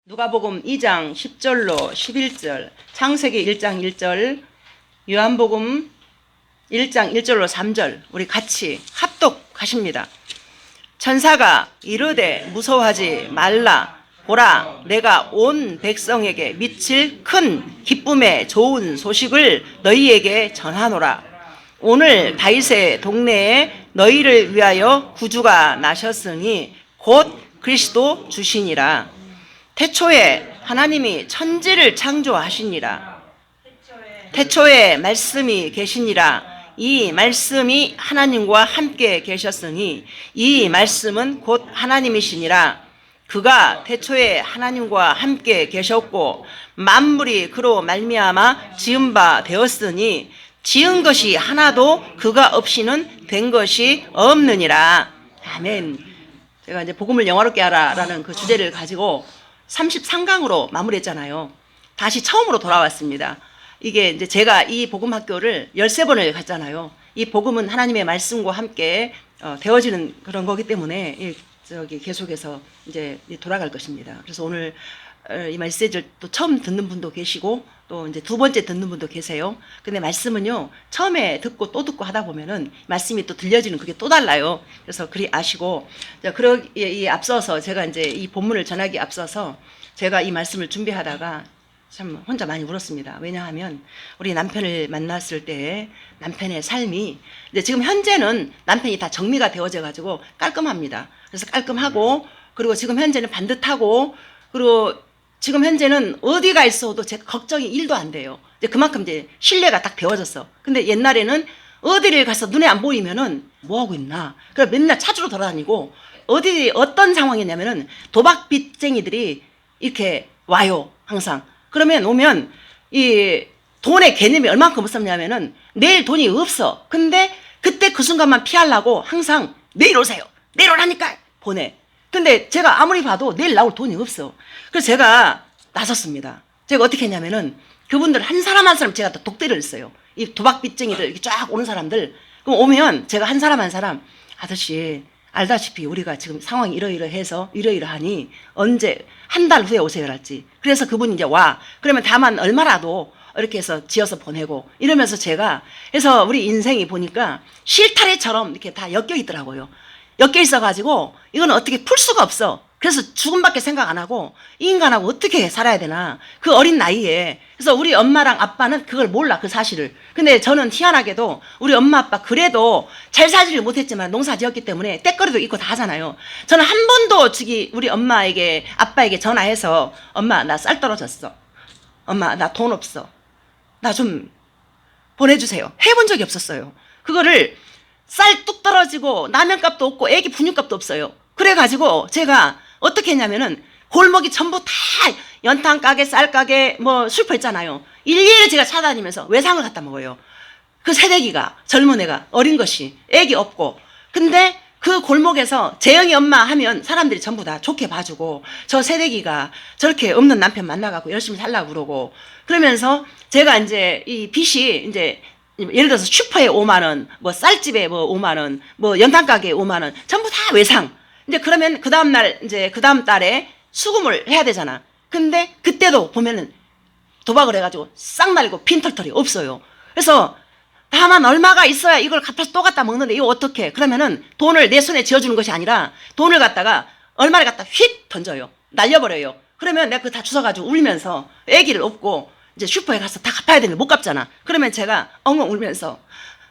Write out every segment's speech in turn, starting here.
누가복음 2장 10절로 11절, 창세기 1장 1절, 요한복음 1장 1절로 3절 우리 같이 합독하십니다. 천사가 이르되 무서워하지 말라. 보라, 내가 온 백성에게 미칠 큰 기쁨의 좋은 소식을 너희에게 전하노라. 오늘 다윗의 동네에 너희를 위하여 구주가 나셨으니 곧 그리스도 주시니라. 태초에 하나님이 천지를 창조하시니라. 태초에 말씀이 계시니라. 이 말씀이 하나님과 함께 계셨으니 이 말씀은 곧 하나님이시니라. 그가 태초에 하나님과 함께 계셨고 만물이 그로 말미암아 지은 바 되었으니 지은 것이 하나도 그가 없이는 된 것이 없느니라. 아멘. 제가 이제 복음을 영화롭게 하라라는 그 주제를 가지고 33강으로 마무리했잖아요. 다시 처음으로 돌아왔습니다. 이게 이제 제가 이 복음 학교를 13번을 갔잖아요. 이 복음은 하나님의 말씀과 함께 되어지는 그런 거기 때문에 계속해서 이제 돌아갈 것입니다. 그래서 오늘 이 메시지를 또 처음 듣는 분도 계시고 또 이제 두 번째 듣는 분도 계세요. 근데 말씀은요, 처음에 듣고 또 듣고 하다 보면은 말씀이 또 들려지는 그게 또 달라요. 그래서 그리 아시고, 이 앞서서 제가 이제 이 본문을 전하기 앞서서 제가 이 말씀을 준비하다가 참 혼자 많이 울었습니다. 왜냐하면 우리 남편을 만났을 때 남편의 삶이 이제 지금 현재는 남편이 다 정리가 되어져 가지고 깔끔합니다. 그래서 깔끔하고, 그리고 지금 현재는 반듯하고, 그리고 지금 현재는 어디가 있어도 제가 걱정이 1도 안 돼요. 이제 그만큼 이제 신뢰가 딱 되어졌어. 근데 옛날에는 어디를 가서 눈에 안 보이면은 뭐 하고 있나? 그래서 맨날 찾으러 돌아다니고, 어떤 상황이냐면은 도박 빚쟁이들이 이렇게 와요. 항상. 그러면 오면 이 돈의 개념이 얼만큼 없었냐면은 내일 돈이 없어. 근데 그때 그 순간만 피하려고 항상 내일 오세요. 내일 오라니까 보내. 근데 제가 아무리 봐도 내일 나올 돈이 없어. 그래서 제가 나섰습니다. 제가 어떻게 했냐면은 그분들 한 사람 한 사람 제가 다 독대를 했어요. 이 도박 빚쟁이들 이렇게 쫙 오는 사람들. 그럼 오면 제가 한 사람 한 사람, 아저씨 알다시피 우리가 지금 상황이 이러이러해서 이러이러하니 언제 한 달 후에 오세요 할지. 그래서 그분이 이제 와. 그러면 다만 얼마라도 이렇게 해서 지어서 보내고 이러면서 제가 해서 우리 인생이 보니까 실타래처럼 이렇게 다 엮여 있더라고요. 엮여 있어가지고 이건 어떻게 풀 수가 없어. 그래서 죽음밖에 생각 안 하고 이 인간하고 어떻게 살아야 되나. 그 어린 나이에. 그래서 우리 엄마랑 아빠는 그걸 몰라, 그 사실을. 근데 저는 희한하게도 우리 엄마 아빠 그래도 잘 살지를 못했지만 농사 지었기 때문에 때거리도 있고 다 하잖아요. 저는 한 번도 우리 엄마에게 아빠에게 전화해서 엄마 나 쌀 떨어졌어. 엄마 나 돈 없어. 나 좀 보내주세요. 해본 적이 없었어요. 그거를 쌀 뚝 떨어지고 라면값도 없고 애기 분유값도 없어요. 그래가지고 제가 어떻게 했냐면은 골목이 전부 다 연탄 가게, 쌀 가게, 뭐 슈퍼 있잖아요. 일일이 제가 찾아다니면서 외상을 갖다 먹어요. 그 새내기가, 젊은 애가, 어린 것이, 애기 없고. 근데 그 골목에서 재영이 엄마 하면 사람들이 전부 다 좋게 봐주고, 저 새내기가 저렇게 없는 남편 만나갖고 열심히 살라고 그러고, 그러면서 제가 이제 이 빚이 이제 예를 들어서 슈퍼에 5만 원, 뭐 쌀집에 뭐 5만 원, 뭐 연탄 가게에 5만 원, 전부 다 외상. 이제 그러면 그 다음 날 이제 그 다음 달에 수금을 해야 되잖아. 근데 그때도 보면은 도박을 해가지고 싹 날리고 빈털털이 없어요. 그래서 다만 얼마가 있어야 이걸 갚아서 또 갖다 먹는데 이거 어떻게? 그러면은 돈을 내 손에 쥐어주는 것이 아니라 돈을 갖다가 얼마를 갖다 휙 던져요. 날려버려요. 그러면 내가 그거 다 주워가지고 울면서 애기를 업고 이제 슈퍼에 가서 다 갚아야 되는데 못 갚잖아. 그러면 제가 엉엉 울면서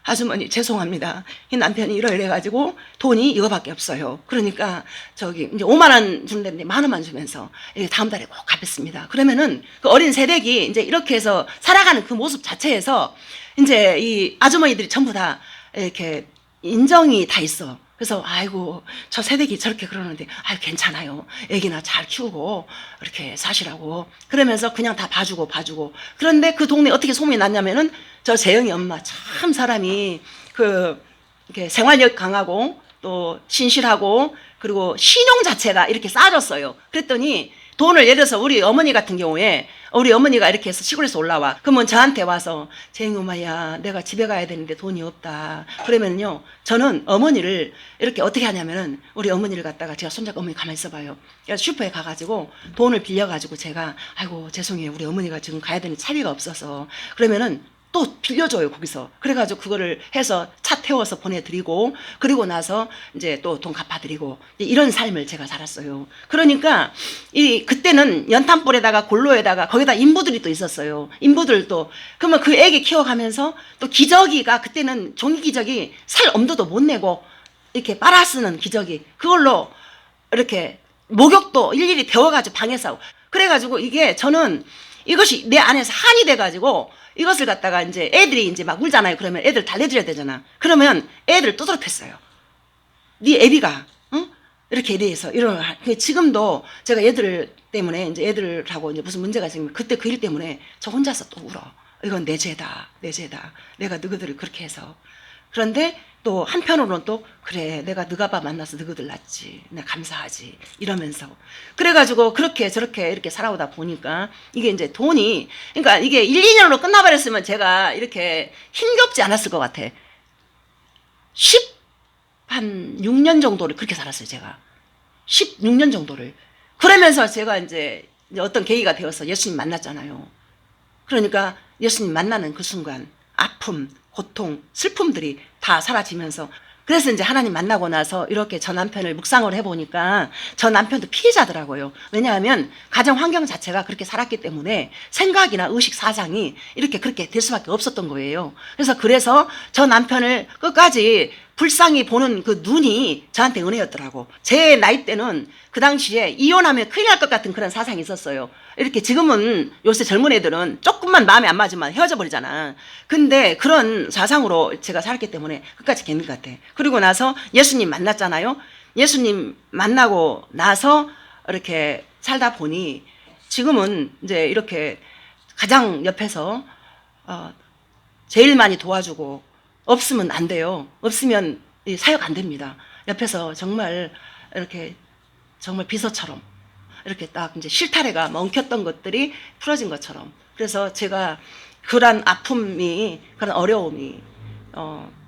아주머니 죄송합니다. 이 남편이 이래가지고 돈이 이거밖에 없어요. 그러니까 저기 이제 5만 원 주는데 1만 원만 주면서 다음 달에 꼭 갚겠습니다. 그러면은 그 어린 세대기 이제 이렇게 해서 살아가는 그 모습 자체에서 이제 이 아주머니들이 전부 다 이렇게 인정이 다 있어. 그래서 아이고 저 새댁이 저렇게 그러는데 아유 괜찮아요. 애기나 잘 키우고 이렇게 사시라고 그러면서 그냥 다 봐주고 그런데 그 동네 어떻게 소문이 났냐면은 저 재영이 엄마 참 사람이 이렇게 생활력 강하고 또 신실하고 그리고 신용 자체가 이렇게 싸졌어요. 그랬더니 돈을 예를 들어서 우리 어머니 같은 경우에 우리 어머니가 이렇게 해서 시골에서 올라와. 그러면 저한테 와서 쟁엄마야 내가 집에 가야 되는데 돈이 없다. 그러면요 저는 어머니를 이렇게 어떻게 하냐면은 우리 어머니를 갖다가 제가 손잡고 어머니 가만히 있어봐요. 그래서 슈퍼에 가가지고 돈을 빌려가지고 제가 아이고 죄송해요 우리 어머니가 지금 가야 되는 차비가 없어서 그러면은 또 빌려줘요 거기서. 그래가지고 그거를 해서 차 태워서 보내드리고 그리고 나서 이제 또 돈 갚아드리고 이런 삶을 제가 살았어요. 그러니까 그때는 연탄불에다가 골로에다가 거기다 인부들이 또 있었어요. 인부들도 그러면 그 애기 키워가면서 또 기저귀가 그때는 종이 기저귀 살 엄두도 못 내고 이렇게 빨아 쓰는 기저귀 그걸로 이렇게 목욕도 일일이 배워가지고 방에서 하고 그래가지고 이게 저는 이것이 내 안에서 한이 돼가지고 이것을 갖다가 이제 애들이 이제 막 울잖아요. 그러면 애들 달래줘야 되잖아. 그러면 애들 두드러 팼어요. 네 애비가, 응? 이렇게 대해서 지금도 제가 애들 때문에 이제 애들하고 이제 무슨 문제가 생기면 그때 그 일 때문에 저 혼자서 또 울어. 이건 내 죄다, 내 죄다. 내가 너희들을 그렇게 해서. 그런데 또 한편으로는 또 그래 내가 너가봐 만나서 너희들 낳지 내가 감사하지 이러면서 그래가지고 그렇게 저렇게 이렇게 살아오다 보니까 이게 이제 돈이 그러니까 이게 1, 2년으로 끝나버렸으면 제가 이렇게 힘겹지 않았을 것 같아. 한 6년 정도를 그렇게 살았어요. 제가 16년 정도를. 그러면서 제가 이제 어떤 계기가 되어서 예수님 만났잖아요. 그러니까 예수님 만나는 그 순간 아픔 고통, 슬픔들이 다 사라지면서 그래서 이제 하나님 만나고 나서 이렇게 저 남편을 묵상을 해보니까 저 남편도 피해자더라고요. 왜냐하면 가정 환경 자체가 그렇게 살았기 때문에 생각이나 의식 사상이 이렇게 그렇게 될 수밖에 없었던 거예요. 그래서 저 남편을 끝까지 불쌍히 보는 그 눈이 저한테 은혜였더라고. 제 나이 때는 그 당시에 이혼하면 큰일 날 것 같은 그런 사상이 있었어요. 이렇게 지금은 요새 젊은 애들은 조금만 마음에 안 맞으면 헤어져 버리잖아. 근데 그런 사상으로 제가 살았기 때문에 끝까지 견딘 것 같아. 그리고 나서 예수님 만났잖아요. 예수님 만나고 나서 이렇게 살다 보니 지금은 이제 이렇게 가장 옆에서 제일 많이 도와주고 없으면 안 돼요. 없으면 사역 안 됩니다. 옆에서 정말 이렇게 정말 비서처럼 이렇게 딱 이제 실타래가 엉켰던 것들이 풀어진 것처럼. 그래서 제가 그런 아픔이 그런 어려움이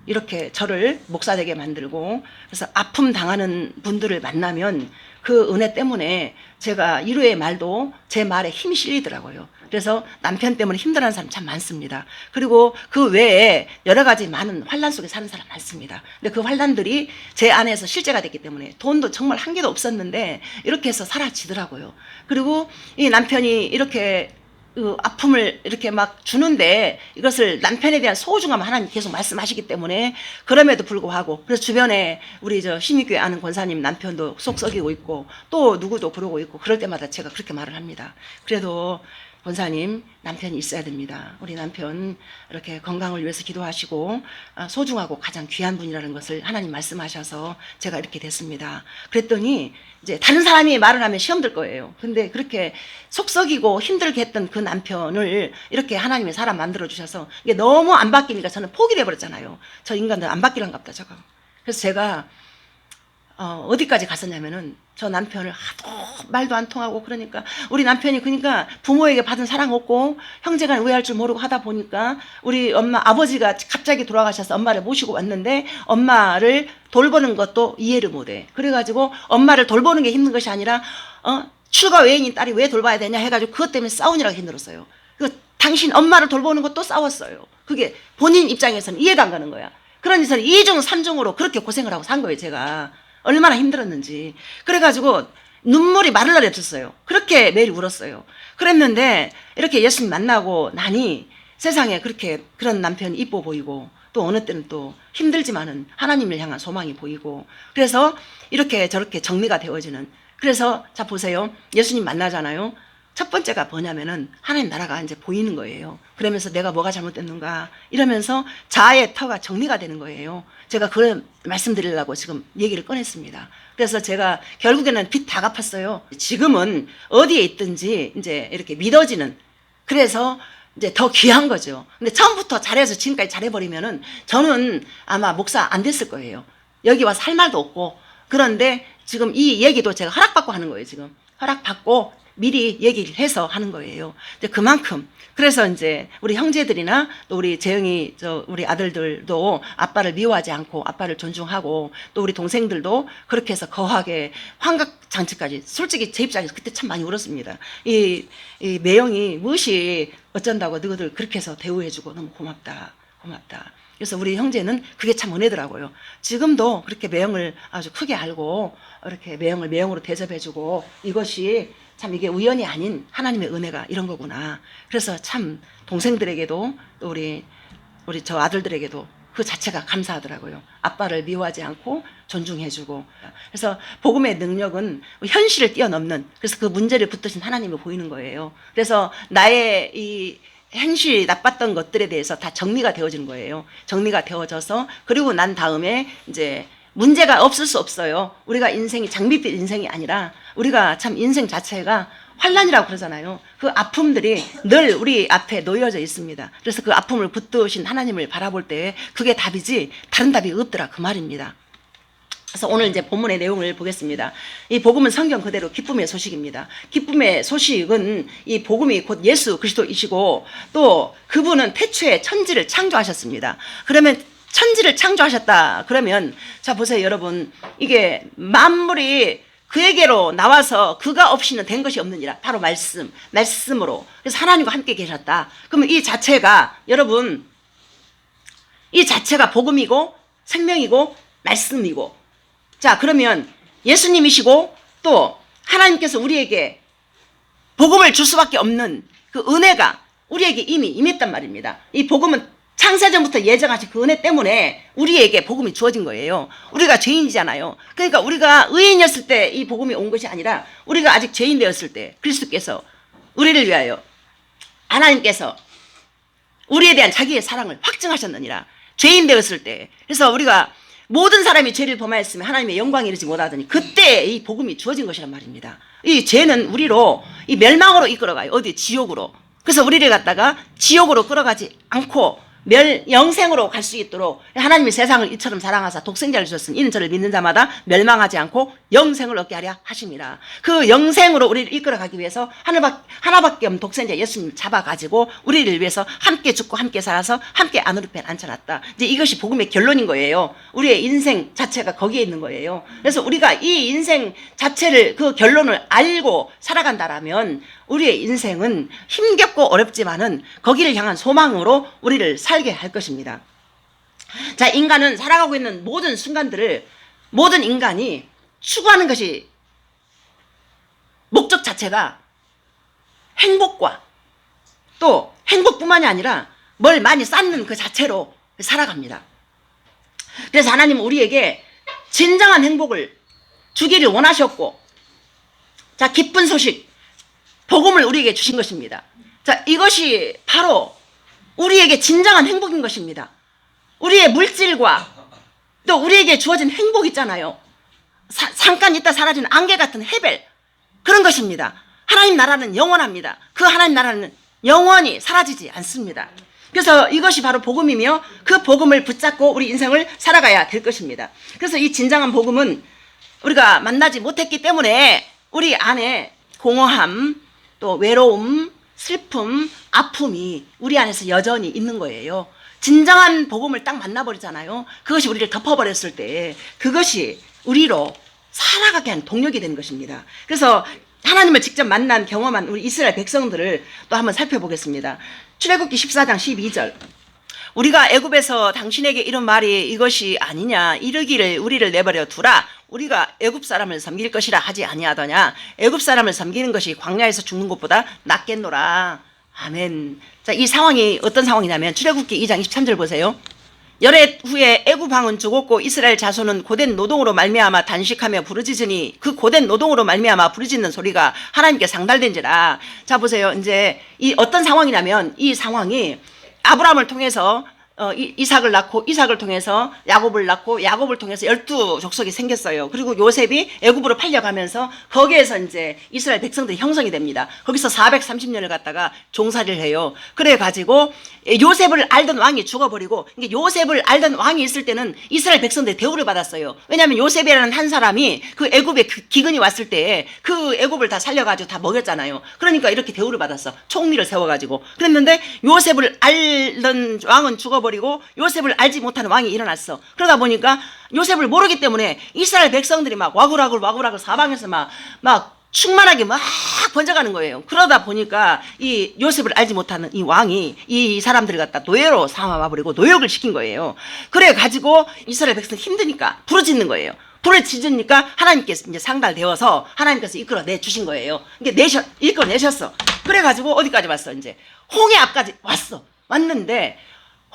이렇게 저를 목사되게 만들고 그래서 아픔 당하는 분들을 만나면 그 은혜 때문에 제가 이루의 말도 제 말에 힘이 실리더라고요. 그래서 남편 때문에 힘들어하는 사람 참 많습니다. 그리고 그 외에 여러 가지 많은 환난 속에 사는 사람 많습니다. 근데 그 환난들이 제 안에서 실제가 됐기 때문에 돈도 정말 한 개도 없었는데 이렇게 해서 사라지더라고요. 그리고 이 남편이 이렇게 아픔을 이렇게 막 주는데 이것을 남편에 대한 소중함 하나님 계속 말씀하시기 때문에 그럼에도 불구하고 그래서 주변에 우리 저 신익교회 아는 권사님 남편도 속 썩이고 있고 또 누구도 그러고 있고 그럴 때마다 제가 그렇게 말을 합니다. 그래도 권사님 남편이 있어야 됩니다. 우리 남편 이렇게 건강을 위해서 기도하시고 소중하고 가장 귀한 분이라는 것을 하나님 말씀하셔서 제가 이렇게 됐습니다. 그랬더니 이제 다른 사람이 말을 하면 시험 들 거예요. 근데 그렇게 속썩이고 힘들게 했던 그 남편을 이렇게 하나님의 사람 만들어 주셔서 이게 너무 안 바뀌니까 저는 포기를 해버렸잖아요. 저 인간들 안 바뀌란가 보다 저거. 그래서 제가 어디까지 갔었냐면은 저 남편을 하도 말도 안 통하고 그러니까 우리 남편이 그러니까 부모에게 받은 사랑 없고 형제간 우애할 줄 모르고 하다 보니까 우리 엄마 아버지가 갑자기 돌아가셔서 엄마를 모시고 왔는데 엄마를 돌보는 것도 이해를 못해. 그래가지고 엄마를 돌보는 게 힘든 것이 아니라 출가 외인인 딸이 왜 돌봐야 되냐 해가지고 그것 때문에 싸우느라고 힘들었어요. 당신 엄마를 돌보는 것도 싸웠어요. 그게 본인 입장에서는 이해가 안 가는 거야. 그러니까 2중 3중으로 그렇게 고생을 하고 산 거예요. 제가 얼마나 힘들었는지. 그래가지고 눈물이 마를 날이 없었어요. 그렇게 매일 울었어요. 그랬는데 이렇게 예수님 만나고 나니 세상에 그렇게 그런 남편이 이뻐 보이고 또 어느 때는 또 힘들지만은 하나님을 향한 소망이 보이고 그래서 이렇게 저렇게 정리가 되어지는. 그래서 자 보세요. 예수님 만나잖아요. 첫 번째가 뭐냐면은 하나님 나라가 이제 보이는 거예요. 그러면서 내가 뭐가 잘못됐는가 이러면서 자아의 터가 정리가 되는 거예요. 제가 그런 말씀드리려고 지금 얘기를 꺼냈습니다. 그래서 제가 결국에는 빚 다 갚았어요. 지금은 어디에 있든지 이제 이렇게 믿어지는. 그래서 이제 더 귀한 거죠. 근데 처음부터 잘해서 지금까지 잘해버리면은 저는 아마 목사 안 됐을 거예요. 여기 와서 할 말도 없고. 그런데 지금 이 얘기도 제가 허락받고 하는 거예요. 지금 허락받고 미리 얘기를 해서 하는 거예요. 이제 그만큼 그래서 이제 우리 형제들이나 또 우리 재영이 우리 아들들도 아빠를 미워하지 않고 아빠를 존중하고 또 우리 동생들도 그렇게 해서 거하게 환각 장치까지 솔직히 제 입장에서 그때 참 많이 울었습니다. 이 매형이 무엇이 어쩐다고 너희들 그렇게 해서 대우해주고 너무 고맙다. 그래서 우리 형제는 그게 참 은혜더라고요. 지금도 그렇게 매형을 아주 크게 알고 이렇게 매형을 매형으로 대접해주고 이것이 참 이게 우연이 아닌 하나님의 은혜가 이런 거구나. 그래서 참 동생들에게도 또 우리 저 아들들에게도 그 자체가 감사하더라고요. 아빠를 미워하지 않고 존중해주고. 그래서 복음의 능력은 현실을 뛰어넘는 그래서 그 문제를 붙드신 하나님을 보이는 거예요. 그래서 나의 이 행실이 나빴던 것들에 대해서 다 정리가 되어지는 거예요. 정리가 되어져서 그리고 난 다음에 이제 문제가 없을 수 없어요. 우리가 인생이 장밋빛 인생이 아니라 우리가 참 인생 자체가 환난이라고 그러잖아요. 그 아픔들이 늘 우리 앞에 놓여져 있습니다. 그래서 그 아픔을 붙드신 하나님을 바라볼 때 그게 답이지 다른 답이 없더라 그 말입니다. 그래서 오늘 이제 본문의 내용을 보겠습니다. 이 복음은 성경 그대로 기쁨의 소식입니다. 기쁨의 소식은 이 복음이 곧 예수 그리스도이시고 또 그분은 태초에 천지를 창조하셨습니다. 그러면 천지를 창조하셨다. 그러면 자 보세요 여러분. 이게 만물이 그에게로 나와서 그가 없이는 된 것이 없느니라. 바로 말씀으로. 그래서 하나님과 함께 계셨다. 그러면 이 자체가 여러분 이 자체가 복음이고 생명이고 말씀이고 자 그러면 예수님이시고 또 하나님께서 우리에게 복음을 줄 수밖에 없는 그 은혜가 우리에게 이미 임했단 말입니다. 이 복음은 창세전부터 예정하신 그 은혜 때문에 우리에게 복음이 주어진 거예요. 우리가 죄인이잖아요. 그러니까 우리가 의인이었을 때 이 복음이 온 것이 아니라 우리가 아직 죄인 되었을 때 그리스도께서 우리를 위하여 하나님께서 우리에 대한 자기의 사랑을 확증하셨느니라. 죄인 되었을 때. 그래서 우리가 모든 사람이 죄를 범하였으면 하나님의 영광에 이르지 못하더니 그때 이 복음이 주어진 것이란 말입니다. 이 죄는 우리로 이 멸망으로 이끌어가요. 어디? 지옥으로. 그래서 우리를 갖다가 지옥으로 끌어가지 않고 영생으로 갈 수 있도록 하나님이 세상을 이처럼 사랑하사 독생자를 주셨으니 이는 저를 믿는 자마다 멸망하지 않고 영생을 얻게 하려 하심이라. 그 영생으로 우리를 이끌어가기 위해서 하나밖에 없는 독생자 예수님을 잡아가지고 우리를 위해서 함께 죽고 함께 살아서 함께 안으로편 앉혀놨다. 이제 이것이 복음의 결론인 거예요. 우리의 인생 자체가 거기에 있는 거예요. 그래서 우리가 이 인생 자체를 그 결론을 알고 살아간다라면 우리의 인생은 힘겹고 어렵지만은 거기를 향한 소망으로 우리를 살게 할 것입니다. 자, 인간은 살아가고 있는 모든 순간들을 모든 인간이 추구하는 것이 목적 자체가 행복과 또 행복뿐만이 아니라 뭘 많이 쌓는 그 자체로 살아갑니다. 그래서 하나님은 우리에게 진정한 행복을 주기를 원하셨고 자, 기쁜 소식 복음을 우리에게 주신 것입니다. 자, 이것이 바로 우리에게 진정한 행복인 것입니다. 우리의 물질과 또 우리에게 주어진 행복 있잖아요. 잠깐 있다 사라지는 안개 같은 헤벨 그런 것입니다. 하나님 나라는 영원합니다. 그 하나님 나라는 영원히 사라지지 않습니다. 그래서 이것이 바로 복음이며 그 복음을 붙잡고 우리 인생을 살아가야 될 것입니다. 그래서 이 진정한 복음은 우리가 만나지 못했기 때문에 우리 안에 공허함 또 외로움, 슬픔, 아픔이 우리 안에서 여전히 있는 거예요. 진정한 복음을 딱 만나버리잖아요. 그것이 우리를 덮어버렸을 때 그것이 우리로 살아가게 하는 동력이 되는 것입니다. 그래서 하나님을 직접 만난 경험한 우리 이스라엘 백성들을 또 한번 살펴보겠습니다. 출애굽기 14장 12절 우리가 애굽에서 당신에게 이런 말이 이것이 아니냐 이르기를 우리를 내버려 두라 우리가 애굽 사람을 섬길 것이라 하지 아니하더냐 애굽 사람을 섬기는 것이 광야에서 죽는 것보다 낫겠노라. 아멘. 자, 이 상황이 어떤 상황이냐면 출애굽기 2장 23절 보세요. 열해 후에 애굽 왕은 죽었고 이스라엘 자손은 고된 노동으로 말미암아 단식하며 부르짖으니 그 고된 노동으로 말미암아 부르짖는 소리가 하나님께 상달된지라. 자 보세요. 이제 이 어떤 상황이냐면 이 상황이 아브라함을 통해서 이삭을 낳고 이삭을 통해서 야곱을 낳고 야곱을 통해서 12족속이 생겼어요. 그리고 요셉이 애굽으로 팔려가면서 거기에서 이제 이스라엘 백성들이 형성이 됩니다. 거기서 430년을 갖다가 종살이를 해요. 그래 가지고 요셉을 알던 왕이 죽어버리고, 요셉을 알던 왕이 있을 때는 이스라엘 백성들이 대우를 받았어요. 왜냐하면 요셉이라는 한 사람이 그 애굽에 그 기근이 왔을 때 그 애굽을 다 살려가지고 다 먹였잖아요. 그러니까 이렇게 대우를 받았어. 총리를 세워가지고. 그랬는데 요셉을 알던 왕은 죽어버리고 요셉을 알지 못하는 왕이 일어났어. 그러다 보니까 요셉을 모르기 때문에 이스라엘 백성들이 막 와글와글 사방에서 막 충만하게 막 번져가는 거예요. 그러다 보니까 이 요셉을 알지 못하는 이 왕이 이 사람들을 갖다 노예로 삼아버리고 노역을 시킨 거예요. 그래 가지고 이스라엘 백성이 힘드니까 부르짖는 거예요. 부르짖으니까 하나님께서 이제 상달되어서 하나님께서 이끌어내 주신 거예요. 이끌어내셨어. 그래 가지고 어디까지 왔어? 이제 홍해 앞까지 왔어. 왔는데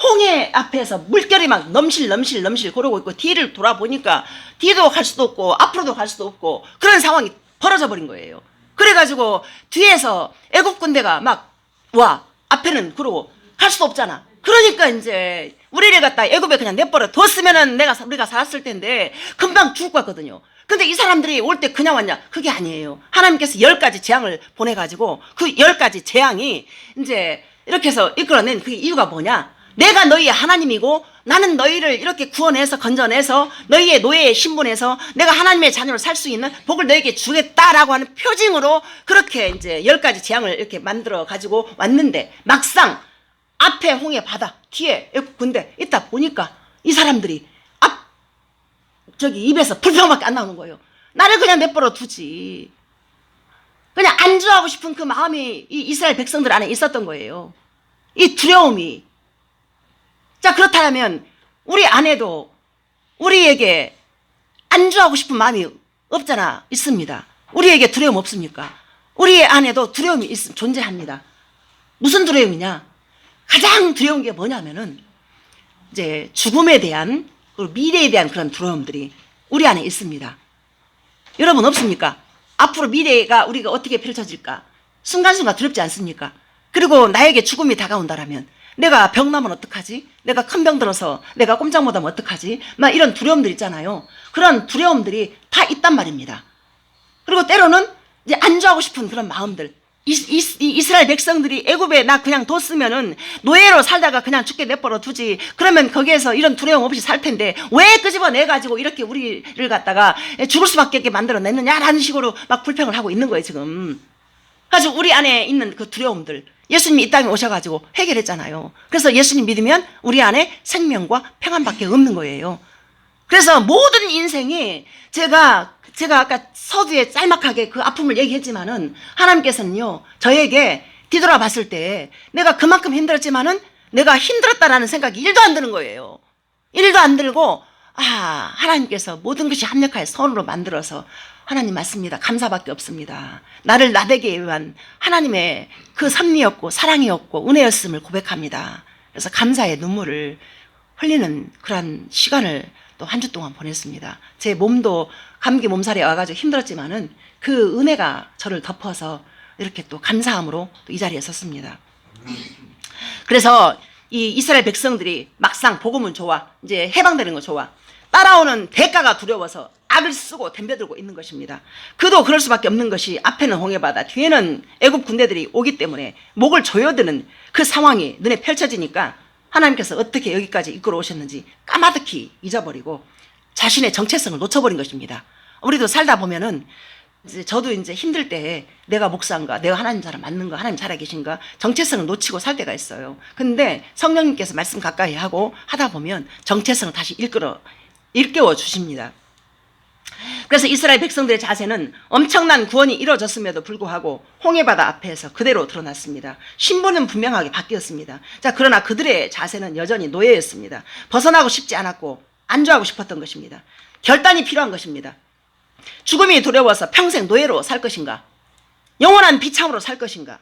홍해 앞에서 물결이 막 넘실 고르고 있고, 뒤를 돌아보니까 뒤도 갈 수도 없고 앞으로도 갈 수도 없고 그런 상황이 벌어져 버린 거예요. 그래가지고 뒤에서 애국 군대가 막 와, 앞에는 그러고 갈 수도 없잖아. 그러니까 이제 우리를 갖다 애굽에 그냥 내버려 뒀으면은 우리가 살았을 텐데 금방 죽을 것 같거든요. 근데 이 사람들이 올 때 그냥 왔냐? 그게 아니에요. 하나님께서 10가지 재앙을 보내가지고 그 10가지 재앙이 이제 이렇게 해서 이끌어낸 그 이유가 뭐냐? 내가 너희의 하나님이고 나는 너희를 이렇게 구원해서 건져내서 너희의 노예에 신분해서 내가 하나님의 자녀로 살 수 있는 복을 너희에게 주겠다라고 하는 표징으로 그렇게 이제 10가지 재앙을 이렇게 만들어 가지고 왔는데, 막상 앞에 홍해 바다, 뒤에 애국 군대 있다 보니까 이 사람들이 입에서 불평밖에 안 나오는 거예요. 나를 그냥 내버려 두지. 그냥 안주하고 싶은 그 마음이 이 이스라엘 백성들 안에 있었던 거예요. 이 두려움이. 자, 그렇다면 우리 안에도 우리에게 안주하고 싶은 마음이 없잖아. 있습니다. 우리에게 두려움 없습니까? 우리 안에도 두려움이 존재합니다. 무슨 두려움이냐? 가장 두려운 게 뭐냐면은 이제 죽음에 대한, 그리고 미래에 대한 그런 두려움들이 우리 안에 있습니다. 여러분 없습니까? 앞으로 미래가 우리가 어떻게 펼쳐질까? 순간순간 두렵지 않습니까? 그리고 나에게 죽음이 다가온다라면 내가 병 나면 어떡하지? 내가 큰 병 들어서 내가 꼼짝 못하면 어떡하지? 막 이런 두려움들 있잖아요. 그런 두려움들이 다 있단 말입니다. 그리고 때로는 이제 안주하고 싶은 그런 마음들. 이스라엘 백성들이 애굽에 나 그냥 뒀으면은 노예로 살다가 그냥 죽게 내버려 두지. 그러면 거기에서 이런 두려움 없이 살 텐데 왜 끄집어내 가지고 이렇게 우리를 갖다가 죽을 수밖에 없게 만들어냈느냐라는 식으로 막 불평을 하고 있는 거예요, 지금. 가지고 우리 안에 있는 그 두려움들, 예수님이 이 땅에 오셔가지고 해결했잖아요. 그래서 예수님 믿으면 우리 안에 생명과 평안밖에 없는 거예요. 그래서 모든 인생이 제가 아까 서두에 짤막하게 그 아픔을 얘기했지만은 하나님께서는요, 저에게 뒤돌아봤을 때 내가 그만큼 힘들었지만은 내가 힘들었다라는 생각이 1도 안 드는 거예요. 1도 안 들고, 하나님께서 모든 것이 합력하여 선으로 만들어서 하나님 맞습니다. 감사밖에 없습니다. 나를 나되게 위한 하나님의 그 섭리였고 사랑이었고 은혜였음을 고백합니다. 그래서 감사의 눈물을 흘리는 그런 시간을 또 한 주 동안 보냈습니다. 제 몸도 감기 몸살이 와가지고 힘들었지만은 그 은혜가 저를 덮어서 이렇게 또 감사함으로 또 이 자리에 섰습니다. 그래서 이 이스라엘 백성들이 막상 복음은 좋아, 이제 해방되는 거 좋아, 따라오는 대가가 두려워서 악을 쓰고 덤벼들고 있는 것입니다. 그도 그럴 수밖에 없는 것이 앞에는 홍해바다, 뒤에는 애굽 군대들이 오기 때문에 목을 조여드는 그 상황이 눈에 펼쳐지니까 하나님께서 어떻게 여기까지 이끌어 오셨는지 까마득히 잊어버리고 자신의 정체성을 놓쳐버린 것입니다. 우리도 살다 보면은 이제 저도 이제 힘들 때 내가 목사인가, 내가 하나님 사람 맞는가, 하나님 살아계신가 정체성을 놓치고 살 때가 있어요. 근데 성령님께서 말씀 가까이 하고 하다 보면 정체성을 다시 일깨워 주십니다. 그래서 이스라엘 백성들의 자세는 엄청난 구원이 이루어졌음에도 불구하고 홍해바다 앞에서 그대로 드러났습니다. 신분은 분명하게 바뀌었습니다. 자, 그러나 그들의 자세는 여전히 노예였습니다. 벗어나고 싶지 않았고 안주하고 싶었던 것입니다. 결단이 필요한 것입니다. 죽음이 두려워서 평생 노예로 살 것인가? 영원한 비참으로 살 것인가?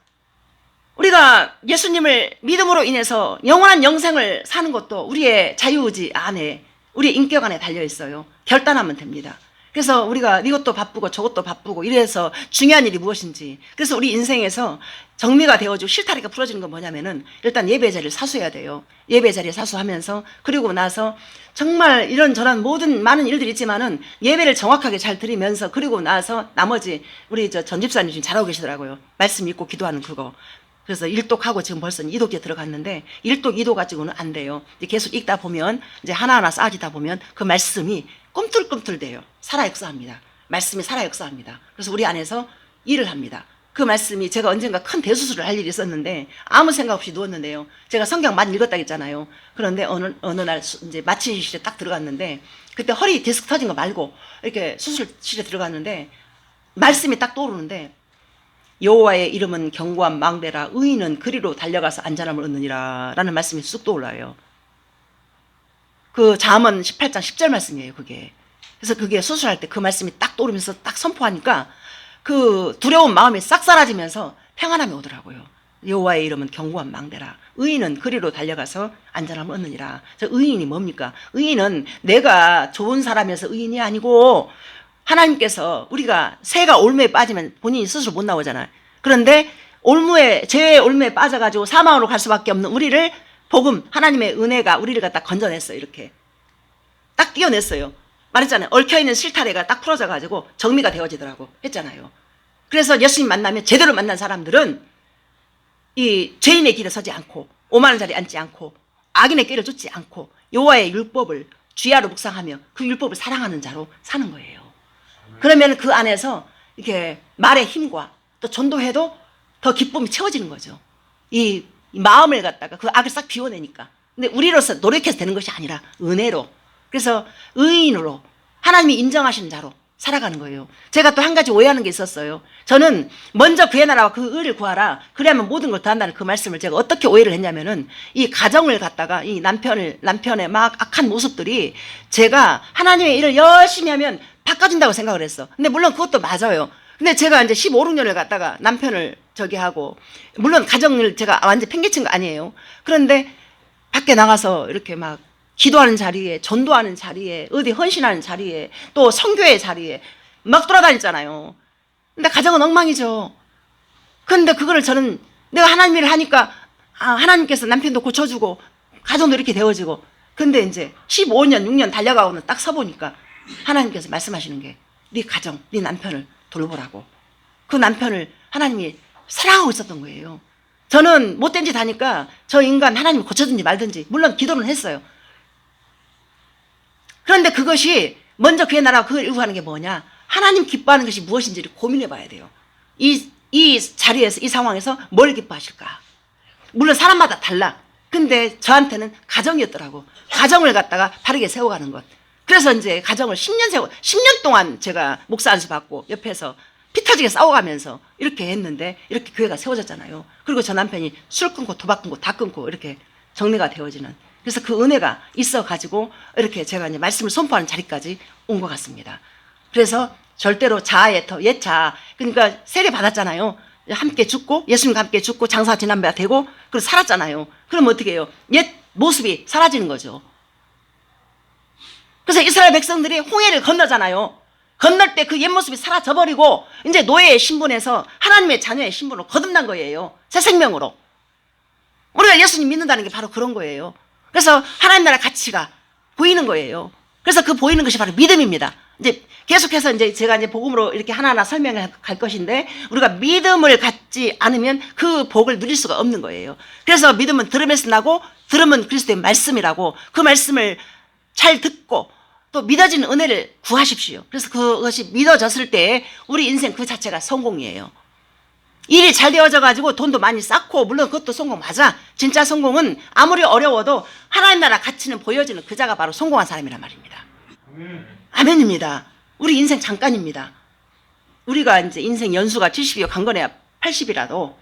우리가 예수님을 믿음으로 인해서 영원한 영생을 사는 것도 우리의 자유의지 안에, 우리의 인격 안에 달려 있어요. 결단하면 됩니다. 그래서 우리가 이것도 바쁘고 저것도 바쁘고 이래서 중요한 일이 무엇인지. 그래서 우리 인생에서 정리가 되어지고 실타래가 풀어지는 건 뭐냐면은 일단 예배 자리를 사수해야 돼요. 예배 자리를 사수하면서 그리고 나서 정말 이런저런 모든 많은 일들이 있지만은 예배를 정확하게 잘 드리면서 그리고 나서 나머지 우리 전 집사님 지금 잘하고 계시더라고요. 말씀 읽고 기도하는 그거. 그래서 일독하고 지금 벌써 2독기에 들어갔는데 1독, 2독 가지고는 안 돼요. 이제 계속 읽다 보면 이제 하나하나 쌓아지다 보면 그 말씀이 꿈틀꿈틀대요. 살아 역사합니다. 말씀이 살아 역사합니다. 그래서 우리 안에서 일을 합니다. 그 말씀이 제가 언젠가 큰 대수술을 할 일이 있었는데 아무 생각 없이 누웠는데요. 제가 성경 많이 읽었다 했잖아요. 그런데 어느 날 이제 마취실에 딱 들어갔는데 그때 허리 디스크 터진 거 말고 이렇게 수술실에 들어갔는데 말씀이 딱 떠오르는데 여호와의 이름은 견고한 망대라 의인은 그리로 달려가서 안전함을 얻느니라 라는 말씀이 쑥 떠올라요. 그 잠언 18장 10절 말씀이에요. 그게. 그래서 그게 수술할 때 그 말씀이 딱 떠오르면서 딱 선포하니까 그 두려운 마음이 싹 사라지면서 평안함이 오더라고요. 여호와의 이름은 견고한 망대라 의인은 그리로 달려가서 안전함을 얻느니라. 의인이 뭡니까? 의인은 내가 좋은 사람이어서 의인이 아니고 하나님께서 우리가 새가 올무에 빠지면 본인이 스스로 못 나오잖아요. 그런데 죄의 올무에 빠져가지고 사망으로 갈 수밖에 없는 우리를 복음 하나님의 은혜가 우리를 갖다 건져냈어요. 이렇게 딱 띄어냈어요. 말했잖아요. 얽혀있는 실타래가 딱 풀어져가지고 정리가 되어지더라고 했잖아요. 그래서 예수님 만나면 제대로 만난 사람들은 이 죄인의 길에 서지 않고 오만한 자리에 앉지 않고 악인의 길을 쫓지 않고 여호와의 율법을 주야로 묵상하며 그 율법을 사랑하는 자로 사는 거예요. 그러면 그 안에서 이렇게 말의 힘과 또 전도해도 더 기쁨이 채워지는 거죠. 이 마음을 갖다가 그 악을 싹 비워내니까. 근데 우리로서 노력해서 되는 것이 아니라 은혜로. 그래서 의인으로 하나님이 인정하시는 자로 살아가는 거예요. 제가 또 한 가지 오해하는 게 있었어요. 저는 먼저 그의 나라와 그 의를 구하라. 그래야만 모든 걸 더한다는 그 말씀을 제가 어떻게 오해를 했냐면은 이 가정을 갖다가 이 남편의 막 악한 모습들이 제가 하나님의 일을 열심히 하면 바꿔준다고 생각을 했어. 근데 물론 그것도 맞아요. 근데 제가 이제 15, 16년을 갖다가 남편을 하고 물론 가정을 제가 완전 팽개친 거 아니에요. 그런데 밖에 나가서 이렇게 막 기도하는 자리에 전도하는 자리에 어디 헌신하는 자리에 또 선교의 자리에 막 돌아다녔잖아요. 근데 가정은 엉망이죠. 그런데 그거를 저는 내가 하나님 일을 하니까 하나님께서 남편도 고쳐주고 가정도 이렇게 되어지고 근데 이제 15년 6년 달려가고는 딱 서보니까 하나님께서 말씀하시는 게 네 가정 네 남편을 돌보라고. 그 남편을 하나님이 사랑하고 있었던 거예요. 저는 못된 짓 하니까 저 인간 하나님 고쳐든지 말든지 물론 기도는 했어요. 그런데 그것이 먼저 그의 나라와 그걸 이루하는 게 뭐냐? 하나님 기뻐하는 것이 무엇인지를 고민해 봐야 돼요. 이 자리에서 이 상황에서 뭘 기뻐하실까? 물론 사람마다 달라. 근데 저한테는 가정이었더라고. 가정을 갖다가 바르게 세워가는 것. 그래서 이제 가정을 10년 동안 제가 목사 안수 받고 옆에서 피 터지게 싸워가면서 이렇게 했는데 이렇게 교회가 세워졌잖아요. 그리고 저 남편이 술 끊고 도박 끊고 다 끊고 이렇게 정리가 되어지는. 그래서 그 은혜가 있어가지고 이렇게 제가 이제 말씀을 선포하는 자리까지 온 것 같습니다. 그래서 절대로 자아에 더 옛 자아. 그러니까 세례 받았잖아요. 함께 죽고 예수님과 함께 죽고 장사 지난배가 되고 그리고 살았잖아요. 그럼 어떻게 해요? 옛 모습이 사라지는 거죠. 그래서 이스라엘 백성들이 홍해를 건너잖아요. 건널 때 그 옛 모습이 사라져버리고 이제 노예의 신분에서 하나님의 자녀의 신분으로 거듭난 거예요. 새 생명으로. 우리가 예수님 믿는다는 게 바로 그런 거예요. 그래서 하나님 나라 가치가 보이는 거예요. 그래서 그 보이는 것이 바로 믿음입니다. 이제 계속해서 이제 제가 이제 복음으로 이렇게 하나하나 설명해 갈 것인데 우리가 믿음을 갖지 않으면 그 복을 누릴 수가 없는 거예요. 그래서 믿음은 들음에서 나고 들음은 그리스도의 말씀이라고 그 말씀을 잘 듣고 또 믿어지는 은혜를 구하십시오. 그래서 그것이 믿어졌을 때 우리 인생 그 자체가 성공이에요. 일이 잘 되어져 가지고 돈도 많이 쌓고 물론 그것도 성공 맞아. 진짜 성공은 아무리 어려워도 하나님 나라 가치는 보여지는 그 자가 바로 성공한 사람이란 말입니다. 아멘입니다. 우리 인생 잠깐입니다. 우리가 이제 인생 연수가 70이요 강건해야 80이라도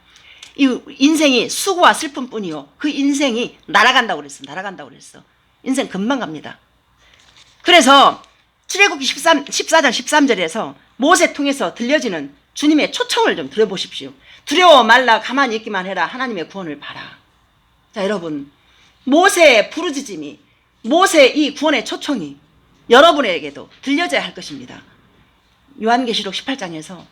이 인생이 수고와 슬픔뿐이요. 그 인생이 날아간다고 그랬어. 날아간다고 그랬어. 인생 금방 갑니다. 그래서 출애굽기 14장 13절에서 모세 통해서 들려지는 주님의 초청을 좀 들어보십시오. 두려워 말라 가만히 있기만 해라. 하나님의 구원을 봐라. 자 여러분 모세의 부르짖음이 모세의 이 구원의 초청이 여러분에게도 들려져야 할 것입니다. 요한계시록 18장에서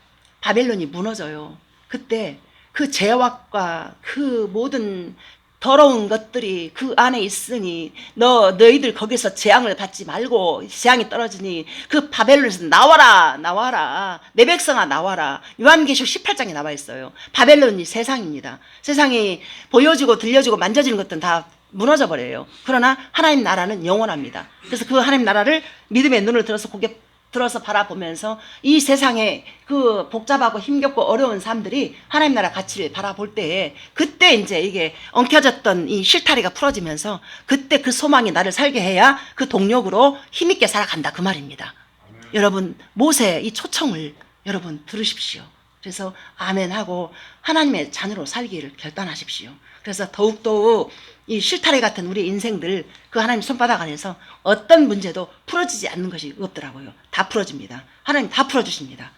바벨론이 무너져요. 그때 그 죄악과 그 모든 더러운 것들이 그 안에 있으니 너희들 거기서 재앙을 받지 말고 재앙이 떨어지니 그 바벨론에서 나와라 나와라 내 백성아 나와라. 요한계시록 18장에 나와 있어요. 바벨론이 세상입니다. 세상이 보여지고 들려지고 만져지는 것들은 다 무너져 버려요. 그러나 하나님 나라는 영원합니다. 그래서 그 하나님 나라를 믿음의 눈을 들어서 고개 들어서 바라보면서 이 세상에 그 복잡하고 힘겹고 어려운 사람들이 하나님 나라 가치를 바라볼 때에 그때 이제 이게 엉켜졌던 이 실타래가 풀어지면서 그때 그 소망이 나를 살게 해야 그 동력으로 힘있게 살아간다 그 말입니다. 여러분 모세 이 초청을 여러분 들으십시오. 그래서 아멘하고 하나님의 자녀로 살기를 결단하십시오. 그래서 더욱더욱 이 실타래 같은 우리 인생들 그 하나님 손바닥 안에서 어떤 문제도 풀어지지 않는 것이 없더라고요. 다 풀어집니다. 하나님 다 풀어주십니다.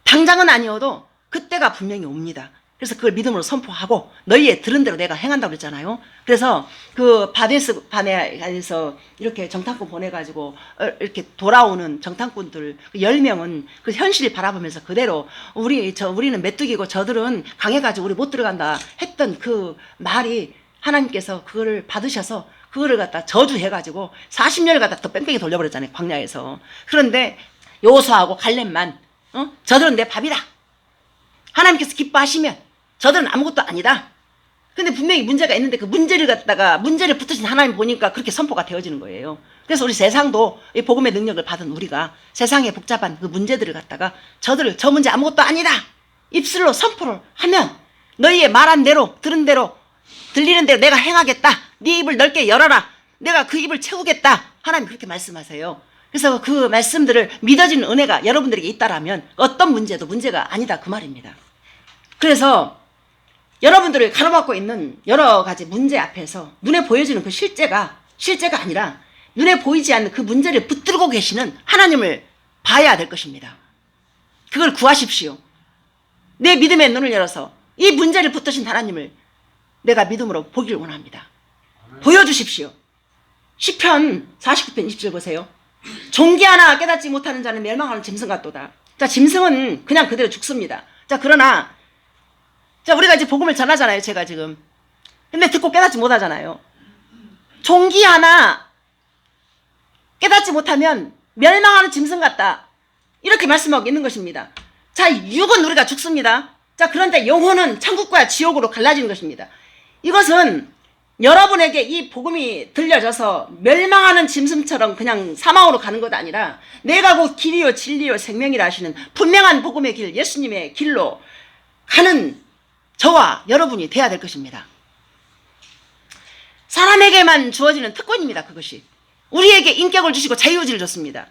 당장은 아니어도 그때가 분명히 옵니다. 그래서 그걸 믿음으로 선포하고 너희의 들은 대로 내가 행한다고 그랬잖아요. 그래서 그 바데스 바네에서 이렇게 정탐꾼 보내가지고 이렇게 돌아오는 정탐꾼들 10명은 그 현실을 바라보면서 그대로 우리는 메뚜기고 저들은 강해가지고 우리 못 들어간다 했던 그 말이 하나님께서 그거를 받으셔서 그거를 갖다 저주해가지고 40년을 갖다 더 뺑뺑이 돌려버렸잖아요. 광야에서. 그런데 요수아하고 갈렙만 저들은 내 밥이다. 하나님께서 기뻐하시면 저들은 아무것도 아니다. 근데 분명히 문제가 있는데 그 문제를 붙으신 하나님 보니까 그렇게 선포가 되어지는 거예요. 그래서 우리 세상도 이 복음의 능력을 받은 우리가 세상의 복잡한 그 문제들을 갖다가 저 문제 아무것도 아니다. 입술로 선포를 하면 너희의 말한 대로 들은 대로 들리는 대로 내가 행하겠다. 네 입을 넓게 열어라. 내가 그 입을 채우겠다. 하나님 그렇게 말씀하세요. 그래서 그 말씀들을 믿어지는 은혜가 여러분들에게 있다라면 어떤 문제도 문제가 아니다 그 말입니다. 그래서 여러분들을 가로막고 있는 여러 가지 문제 앞에서 눈에 보여지는 그 실제가 아니라 눈에 보이지 않는 그 문제를 붙들고 계시는 하나님을 봐야 될 것입니다. 그걸 구하십시오. 내 믿음의 눈을 열어서 이 문제를 붙드신 하나님을 내가 믿음으로 보기를 원합니다. 보여주십시오. 시편 49편 20절 보세요. 종기 하나 깨닫지 못하는 자는 멸망하는 짐승 같도다. 자, 짐승은 그냥 그대로 죽습니다. 자, 그러나 자, 우리가 이제 복음을 전하잖아요, 제가 지금. 근데 듣고 깨닫지 못하잖아요. 종기 하나 깨닫지 못하면 멸망하는 짐승 같다. 이렇게 말씀하고 있는 것입니다. 자, 육은 우리가 죽습니다. 자, 그런데 영혼은 천국과 지옥으로 갈라지는 것입니다. 이것은 여러분에게 이 복음이 들려져서 멸망하는 짐승처럼 그냥 사망으로 가는 것 아니라 내가 곧 길이요 진리요 생명이라 하시는 분명한 복음의 길, 예수님의 길로 가는 저와 여러분이 돼야 될 것입니다. 사람에게만 주어지는 특권입니다. 그것이. 우리에게 인격을 주시고 자유의지를 줬습니다.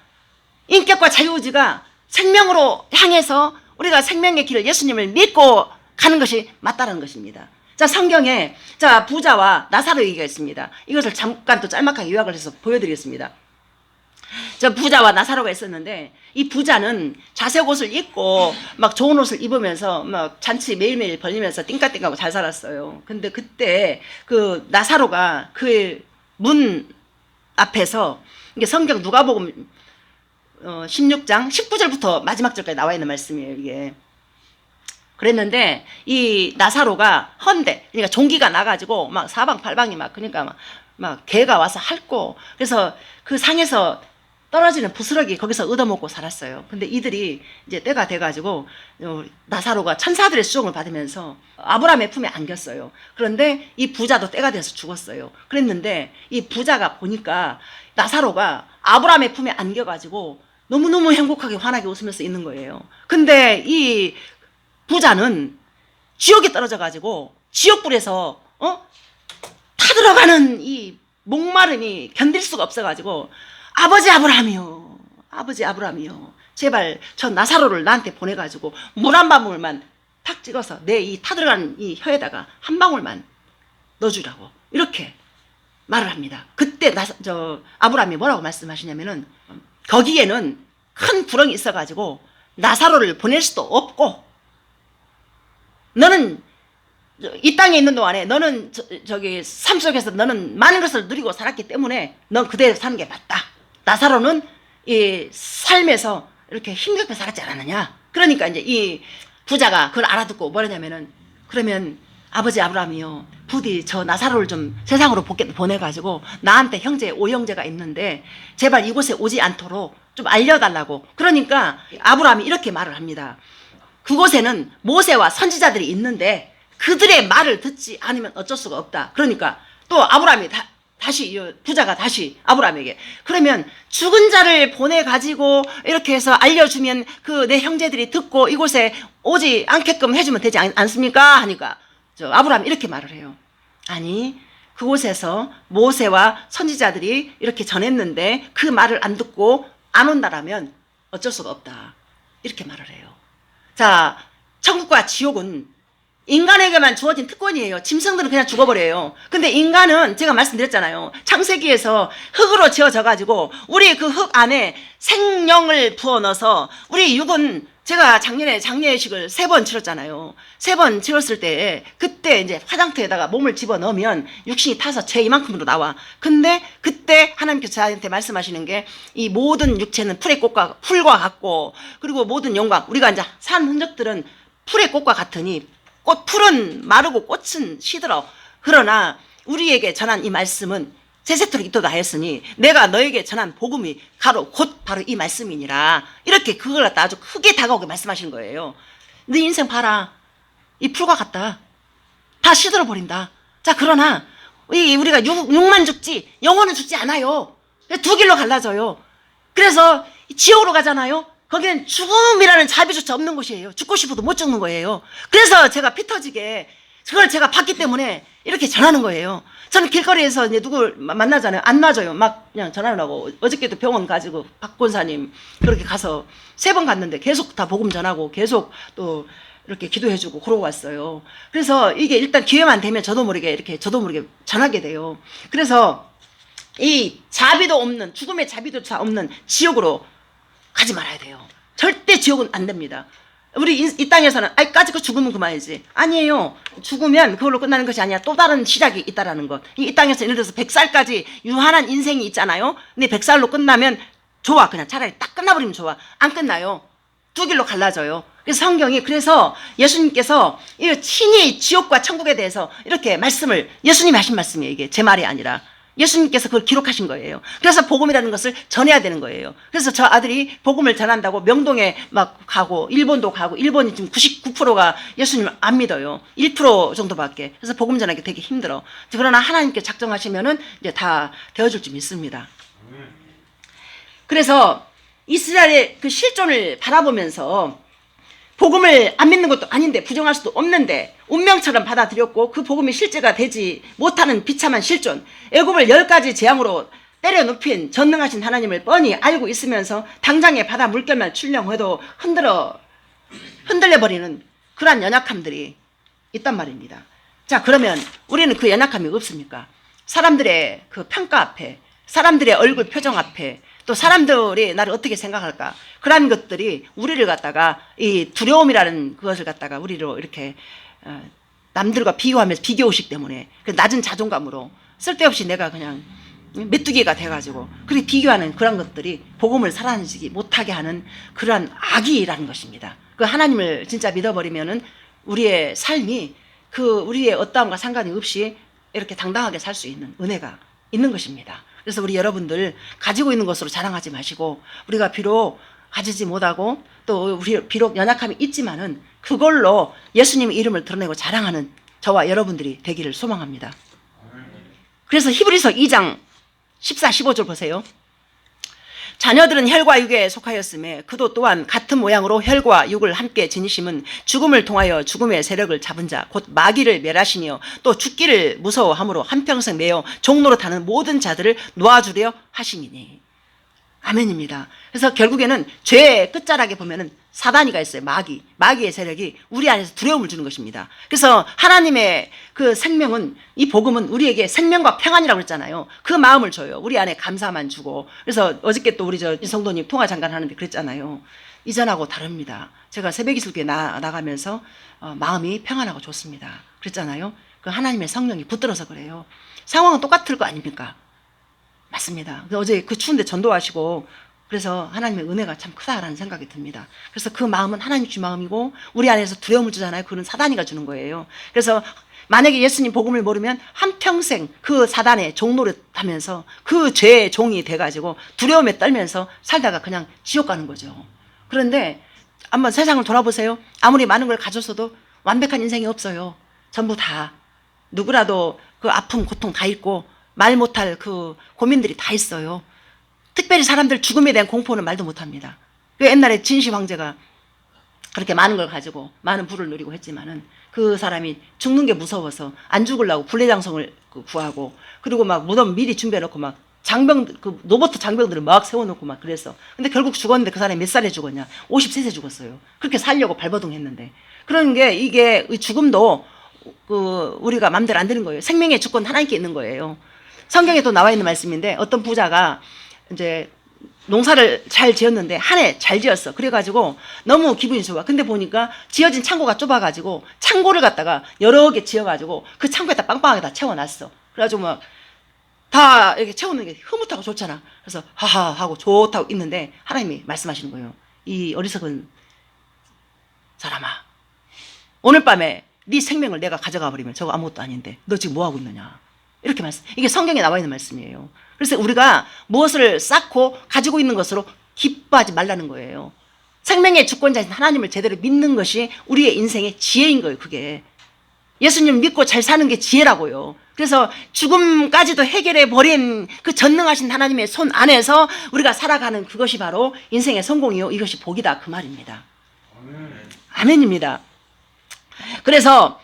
인격과 자유의지가 생명으로 향해서 우리가 생명의 길을 예수님을 믿고 가는 것이 맞다는 것입니다. 자, 성경에 자 부자와 나사로 얘기가 있습니다. 이것을 잠깐 또 짤막하게 요약을 해서 보여드리겠습니다. 저 부자와 나사로가 있었는데 이 부자는 자색 옷을 입고 막 좋은 옷을 입으면서 막 잔치 매일매일 벌리면서 띵까띵까하고 잘 살았어요. 근데 그때 그 나사로가 그 문 앞에서 이게 성경 누가복음 16장 19절부터 마지막 절까지 나와 있는 말씀이에요. 이게 그랬는데 이 나사로가 헌데 그러니까 종기가 나가지고 막 사방팔방이 막 그러니까 막 개가 와서 핥고 그래서 그 상에서 떨어지는 부스러기 거기서 얻어먹고 살았어요. 근데 이들이 이제 때가 돼가지고 나사로가 천사들의 수종을 받으면서 아브라함의 품에 안겼어요. 그런데 이 부자도 때가 돼서 죽었어요. 그랬는데 이 부자가 보니까 나사로가 아브라함의 품에 안겨가지고 너무너무 행복하게 환하게 웃으면서 있는 거예요. 근데 이 부자는 지옥에 떨어져가지고 지옥불에서 타들어가는 이 목마름이 견딜 수가 없어가지고 아버지 아브라함이요, 아버지 아브라함이요, 제발 저 나사로를 나한테 보내가지고 물 한 방울만 탁 찍어서 내 이 타들어가는 이 혀에다가 한 방울만 넣어주라고 이렇게 말을 합니다. 그때 아브라함이 뭐라고 말씀하시냐면은 거기에는 큰 구렁이 있어가지고 나사로를 보낼 수도 없고 너는 이 땅에 있는 동안에 너는 저기 삶 속에서 너는 많은 것을 누리고 살았기 때문에 넌 그대로 사는 게 맞다. 나사로는 이 삶에서 이렇게 힘겹게 살았지 않았느냐. 그러니까 이제 이 부자가 그걸 알아듣고 뭐라냐면은 그러면 아버지 아브라함이요, 부디 저 나사로를 좀 세상으로 보내가지고 나한테 형제 오형제가 있는데 제발 이곳에 오지 않도록 좀 알려달라고. 그러니까 아브라함이 이렇게 말을 합니다. 그곳에는 모세와 선지자들이 있는데 그들의 말을 듣지 않으면 어쩔 수가 없다. 그러니까 또 아브라함이 다시 부자가 다시 아브라함에게 그러면 죽은 자를 보내가지고 이렇게 해서 알려주면 그 내 형제들이 듣고 이곳에 오지 않게끔 해주면 되지 않습니까? 하니까 아브라함이 이렇게 말을 해요. 아니, 그곳에서 모세와 선지자들이 이렇게 전했는데 그 말을 안 듣고 안 온다라면 어쩔 수가 없다. 이렇게 말을 해요. 자, 천국과 지옥은 인간에게만 주어진 특권이에요. 짐승들은 그냥 죽어버려요. 근데 인간은 제가 말씀드렸잖아요. 창세기에서 흙으로 지어져가지고 우리 그 흙 안에 생명을 부어넣어서 우리 육은 제가 작년에 장례식을 3번 치렀잖아요. 3번 치렀을 때 그때 이제 화장터에다가 몸을 집어넣으면 육신이 타서 제 이만큼으로 나와. 근데 그때 하나님께서 저한테 말씀하시는 게 이 모든 육체는 풀과 같고 그리고 모든 영광, 우리가 이제 산 흔적들은 풀의 꽃과 같으니 풀은 마르고 꽃은 시들어. 그러나 우리에게 전한 이 말씀은 세세토록 이토다 하였으니 내가 너에게 전한 복음이 곧 바로 이 말씀이니라. 이렇게 그걸 갖다 아주 크게 다가오게 말씀하시는 거예요. 네 인생 봐라. 이 풀과 같다. 다 시들어 버린다. 자, 그러나 우리가 육만 죽지 영혼은 죽지 않아요. 두 길로 갈라져요. 그래서 지옥으로 가잖아요. 거기는 죽음이라는 자비조차 없는 곳이에요. 죽고 싶어도 못 죽는 거예요. 그래서 제가 피 터지게 그걸 제가 봤기 때문에 이렇게 전하는 거예요. 저는 길거리에서 이제 누굴 만나잖아요. 안 맞아요. 막 그냥 전화를 하고, 어저께도 병원 가지고 박 권사님 그렇게 가서 3번 갔는데 계속 다 복음 전하고 계속 또 이렇게 기도해주고 그러고 왔어요. 그래서 이게 일단 기회만 되면 저도 모르게 전하게 돼요. 그래서 이 자비도 없는, 죽음의 자비조차 없는 지옥으로 가지 말아야 돼요. 절대 지옥은 안 됩니다. 우리 이 땅에서는 까짓거 죽으면 그만이지. 아니에요. 죽으면 그걸로 끝나는 것이 아니라 또 다른 시작이 있다라는 것. 이 땅에서 예를 들어서 100살까지 유한한 인생이 있잖아요. 근데 100살로 끝나면 좋아. 그냥 차라리 딱 끝나버리면 좋아. 안 끝나요. 두 길로 갈라져요. 그래서 성경이, 그래서 예수님께서 친히 지옥과 천국에 대해서 이렇게 말씀을, 예수님이 하신 말씀이에요. 이게 제 말이 아니라 예수님께서 그걸 기록하신 거예요. 그래서 복음이라는 것을 전해야 되는 거예요. 그래서 저 아들이 복음을 전한다고 명동에 막 가고 일본도 가고, 일본이 지금 99%가 예수님을 안 믿어요. 1% 정도밖에. 그래서 복음 전하기 되게 힘들어. 그러나 하나님께 작정하시면은 이제 다 되어줄 줄 믿습니다. 그래서 이스라엘의 그 실존을 바라보면서 복음을 안 믿는 것도 아닌데, 부정할 수도 없는데 운명처럼 받아들였고 그 복음이 실제가 되지 못하는 비참한 실존, 애굽을 10가지 재앙으로 때려 눕힌 전능하신 하나님을 뻔히 알고 있으면서 당장에 바다 물결만 출렁해도 흔들려버리는 그러한 연약함들이 있단 말입니다. 자, 그러면 우리는 그 연약함이 없습니까? 사람들의 그 평가 앞에, 사람들의 얼굴 표정 앞에, 또 사람들이 나를 어떻게 생각할까, 그런 것들이 우리를 갖다가 이 두려움이라는 그것을 갖다가 우리로 이렇게 남들과 비교하면서 비교의식 때문에 그 낮은 자존감으로 쓸데없이 내가 그냥 메뚜기가 돼가지고 그렇게 비교하는 그런 것들이 복음을 살아내지 못하게 하는 그러한 악이라는 것입니다. 그 하나님을 진짜 믿어버리면은 우리의 삶이 그 우리의 어떠함과 상관이 없이 이렇게 당당하게 살 수 있는 은혜가 있는 것입니다. 그래서 우리 여러분들 가지고 있는 것으로 자랑하지 마시고, 우리가 비록 가지지 못하고 또 우리 비록 연약함이 있지만은 그걸로 예수님의 이름을 드러내고 자랑하는 저와 여러분들이 되기를 소망합니다. 그래서 히브리서 2장 14, 15절 보세요. 자녀들은 혈과 육에 속하였음에 그도 또한 같은 모양으로 혈과 육을 함께 지니심은 죽음을 통하여 죽음의 세력을 잡은 자 곧 마귀를 멸하시니요 또 죽기를 무서워함으로 한평생 매여 종로로 타는 모든 자들을 놓아주려 하심이니. 아멘입니다. 그래서 결국에는 죄의 끝자락에 보면은 사단이가 있어요. 마귀의 세력이 우리 안에서 두려움을 주는 것입니다. 그래서 하나님의 그 생명은, 이 복음은 우리에게 생명과 평안이라고 그랬잖아요. 그 마음을 줘요. 우리 안에 감사만 주고. 그래서 어저께 또 우리 성도님 통화 잠깐 하는데 그랬잖아요. 이전하고 다릅니다. 제가 새벽기술교에 나가면서 마음이 평안하고 좋습니다. 그랬잖아요. 그 하나님의 성령이 붙들어서 그래요. 상황은 똑같을 거 아닙니까? 맞습니다. 어제 그 추운데 전도하시고 그래서 하나님의 은혜가 참 크다라는 생각이 듭니다. 그래서 그 마음은 하나님 주 마음이고 우리 안에서 두려움을 주잖아요. 그건 사단이가 주는 거예요. 그래서 만약에 예수님 복음을 모르면 한평생 그 사단의 종노릇하면서 그 죄의 종이 돼가지고 두려움에 떨면서 살다가 그냥 지옥 가는 거죠. 그런데 한번 세상을 돌아보세요. 아무리 많은 걸 가졌어도 완벽한 인생이 없어요. 전부 다 누구라도 그 아픔 고통 다 있고 말 못할 그 고민들이 다 있어요. 특별히 사람들 죽음에 대한 공포는 말도 못합니다. 그 옛날에 진시 황제가 그렇게 많은 걸 가지고 많은 부를 누리고 했지만은 그 사람이 죽는 게 무서워서 안 죽으려고 불례장성을 구하고 그리고 막 무덤 미리 준비해놓고 막 장병 그 로버트 장병들을 막 세워놓고 막 그랬어. 근데 결국 죽었는데 그 사람이 몇 살에 죽었냐? 53세 죽었어요. 그렇게 살려고 발버둥했는데 그런 게 이게 죽음도 그 우리가 마음대로 안 되는 거예요. 생명의 주권 하나님께 있는 거예요. 성경에 또 나와 있는 말씀인데 어떤 부자가 이제 농사를 잘 지었는데 한 해 잘 지었어. 그래가지고 너무 기분이 좋아. 근데 보니까 지어진 창고가 좁아가지고 창고를 갖다가 여러 개 지어가지고 그 창고에다 빵빵하게 다 채워놨어. 그래가지고 막 다 이렇게 채우는 게 흐뭇하고 좋잖아. 그래서 하하 하고 좋다고 있는데 하나님이 말씀하시는 거예요. 이 어리석은 사람아, 오늘 밤에 네 생명을 내가 가져가 버리면 저거 아무것도 아닌데 너 지금 뭐 하고 있느냐. 이렇게 말씀. 이게 성경에 나와 있는 말씀이에요. 그래서 우리가 무엇을 쌓고 가지고 있는 것으로 기뻐하지 말라는 거예요. 생명의 주권자인 하나님을 제대로 믿는 것이 우리의 인생의 지혜인 거예요. 그게 예수님 믿고 잘 사는 게 지혜라고요. 그래서 죽음까지도 해결해 버린 그 전능하신 하나님의 손 안에서 우리가 살아가는 그것이 바로 인생의 성공이요, 이것이 복이다, 그 말입니다. 아멘입니다. 그래서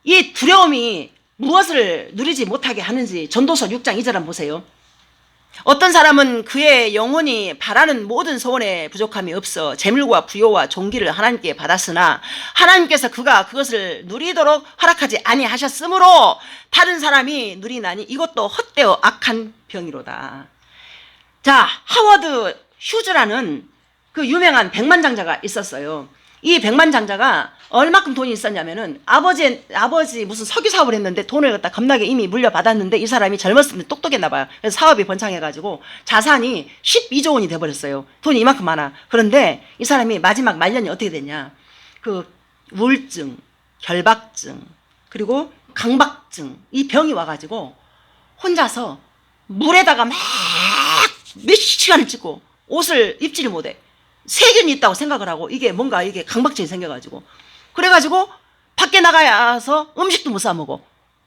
이 두려움이 무엇을 누리지 못하게 하는지 전도서 6장 2절 한번 보세요. 어떤 사람은 그의 영혼이 바라는 모든 소원에 부족함이 없어 재물과 부요와 존귀를 하나님께 받았으나 하나님께서 그가 그것을 누리도록 허락하지 아니하셨으므로 다른 사람이 누리나니 이것도 헛되어 악한 병이로다. 자, 하워드 휴즈라는 그 유명한 백만장자가 있었어요. 이 백만장자가 얼마큼 돈이 있었냐면은 아버지 무슨 석유 사업을 했는데 돈을 갖다 겁나게 이미 물려받았는데 이 사람이 젊었을 때 똑똑했나 봐요. 그래서 사업이 번창해가지고 자산이 12조 원이 돼버렸어요. 돈이 이만큼 많아. 그런데 이 사람이 마지막 말년이 어떻게 됐냐. 그 우울증, 결박증, 그리고 강박증, 이 병이 와가지고 혼자서 물에다가 막 몇 시간을 찍고 옷을 입지를 못해. 세균이 있다고 생각을 하고 이게 뭔가 이게 강박증이 생겨가지고 그래가지고 밖에 나가서 음식도 못 사 먹어.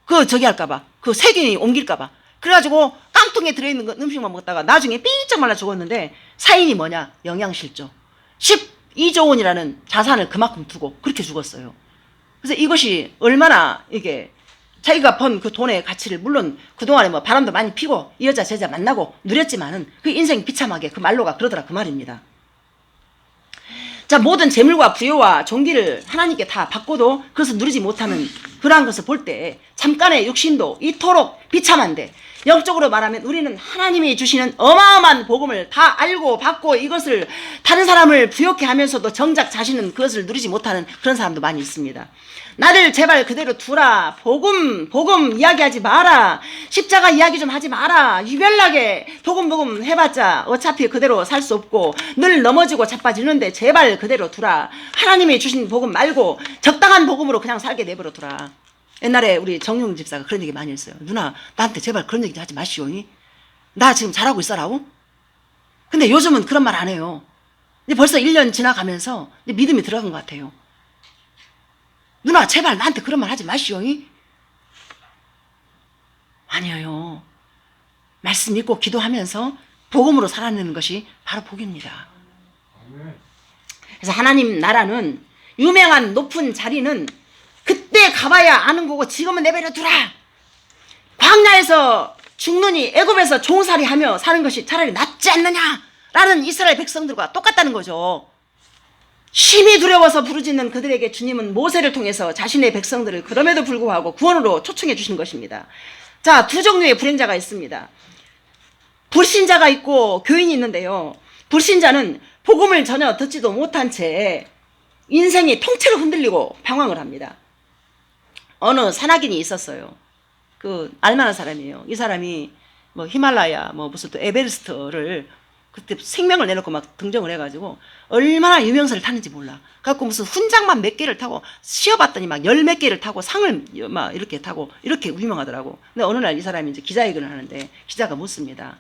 그 저기 할까봐, 그 세균이 옮길까봐. 그래가지고 깡통에 들어있는 거 음식만 먹다가 나중에 삐쩍 말라 죽었는데 사인이 뭐냐? 영양실조. 12조 원이라는 자산을 그만큼 두고 그렇게 죽었어요. 그래서 이것이 얼마나 이게 자기가 번 그 돈의 가치를 물론 그동안에 뭐 바람도 많이 피고 이 여자 저 여자 만나고 누렸지만은 그 인생 비참하게 그 말로가 그러더라 그 말입니다. 자, 모든 재물과 부요와 존귀를 하나님께 다 받고도 그것을 누리지 못하는 그러한 것을 볼 때 잠깐의 육신도 이토록 비참한데 영적으로 말하면 우리는 하나님이 주시는 어마어마한 복음을 다 알고 받고 이것을 다른 사람을 부욕해 하면서도 정작 자신은 그것을 누리지 못하는 그런 사람도 많이 있습니다. 나를 제발 그대로 두라. 복음 이야기하지 마라. 십자가 이야기 좀 하지 마라. 유별나게 복음 해봤자 어차피 그대로 살 수 없고 늘 넘어지고 자빠지는데 제발 그대로 두라. 하나님이 주신 복음 말고 적당한 복음으로 그냥 살게 내버려 두라. 옛날에 우리 정용 집사가 그런 얘기 많이 했어요. 누나, 나한테 제발 그런 얘기 하지 마시오. 나 지금 잘하고 있어라고? 근데 요즘은 그런 말 안 해요. 벌써 1년 지나가면서 믿음이 들어간 것 같아요. 누나, 제발 나한테 그런 말 하지 마시오. 아니에요. 말씀 믿고 기도하면서 복음으로 살아내는 것이 바로 복입니다. 그래서 하나님 나라는 유명한 높은 자리는 그때 가봐야 아는 거고 지금은 내버려 두라. 광야에서 죽느니 애굽에서 종살이 하며 사는 것이 차라리 낫지 않느냐라는 이스라엘 백성들과 똑같다는 거죠. 심히 두려워서 부르짖는 그들에게 주님은 모세를 통해서 자신의 백성들을 그럼에도 불구하고 구원으로 초청해 주신 것입니다. 자, 두 종류의 불행자가 있습니다. 불신자가 있고 교인이 있는데요. 불신자는 복음을 전혀 듣지도 못한 채 인생이 통째로 흔들리고 방황을 합니다. 어느 산악인이 있었어요. 그 알만한 사람이에요. 이 사람이 뭐 히말라야 뭐 무슨 또 에베레스트를 그때 생명을 내놓고 막 등정을 해가지고 얼마나 유명세를 탔는지 몰라. 갖고 무슨 훈장만 몇 개를 타고 쉬어봤더니 막 열 몇 개를 타고 상을 막 이렇게 타고 이렇게 유명하더라고. 근데 어느 날 이 사람이 이제 기자회견을 하는데 기자가 묻습니다.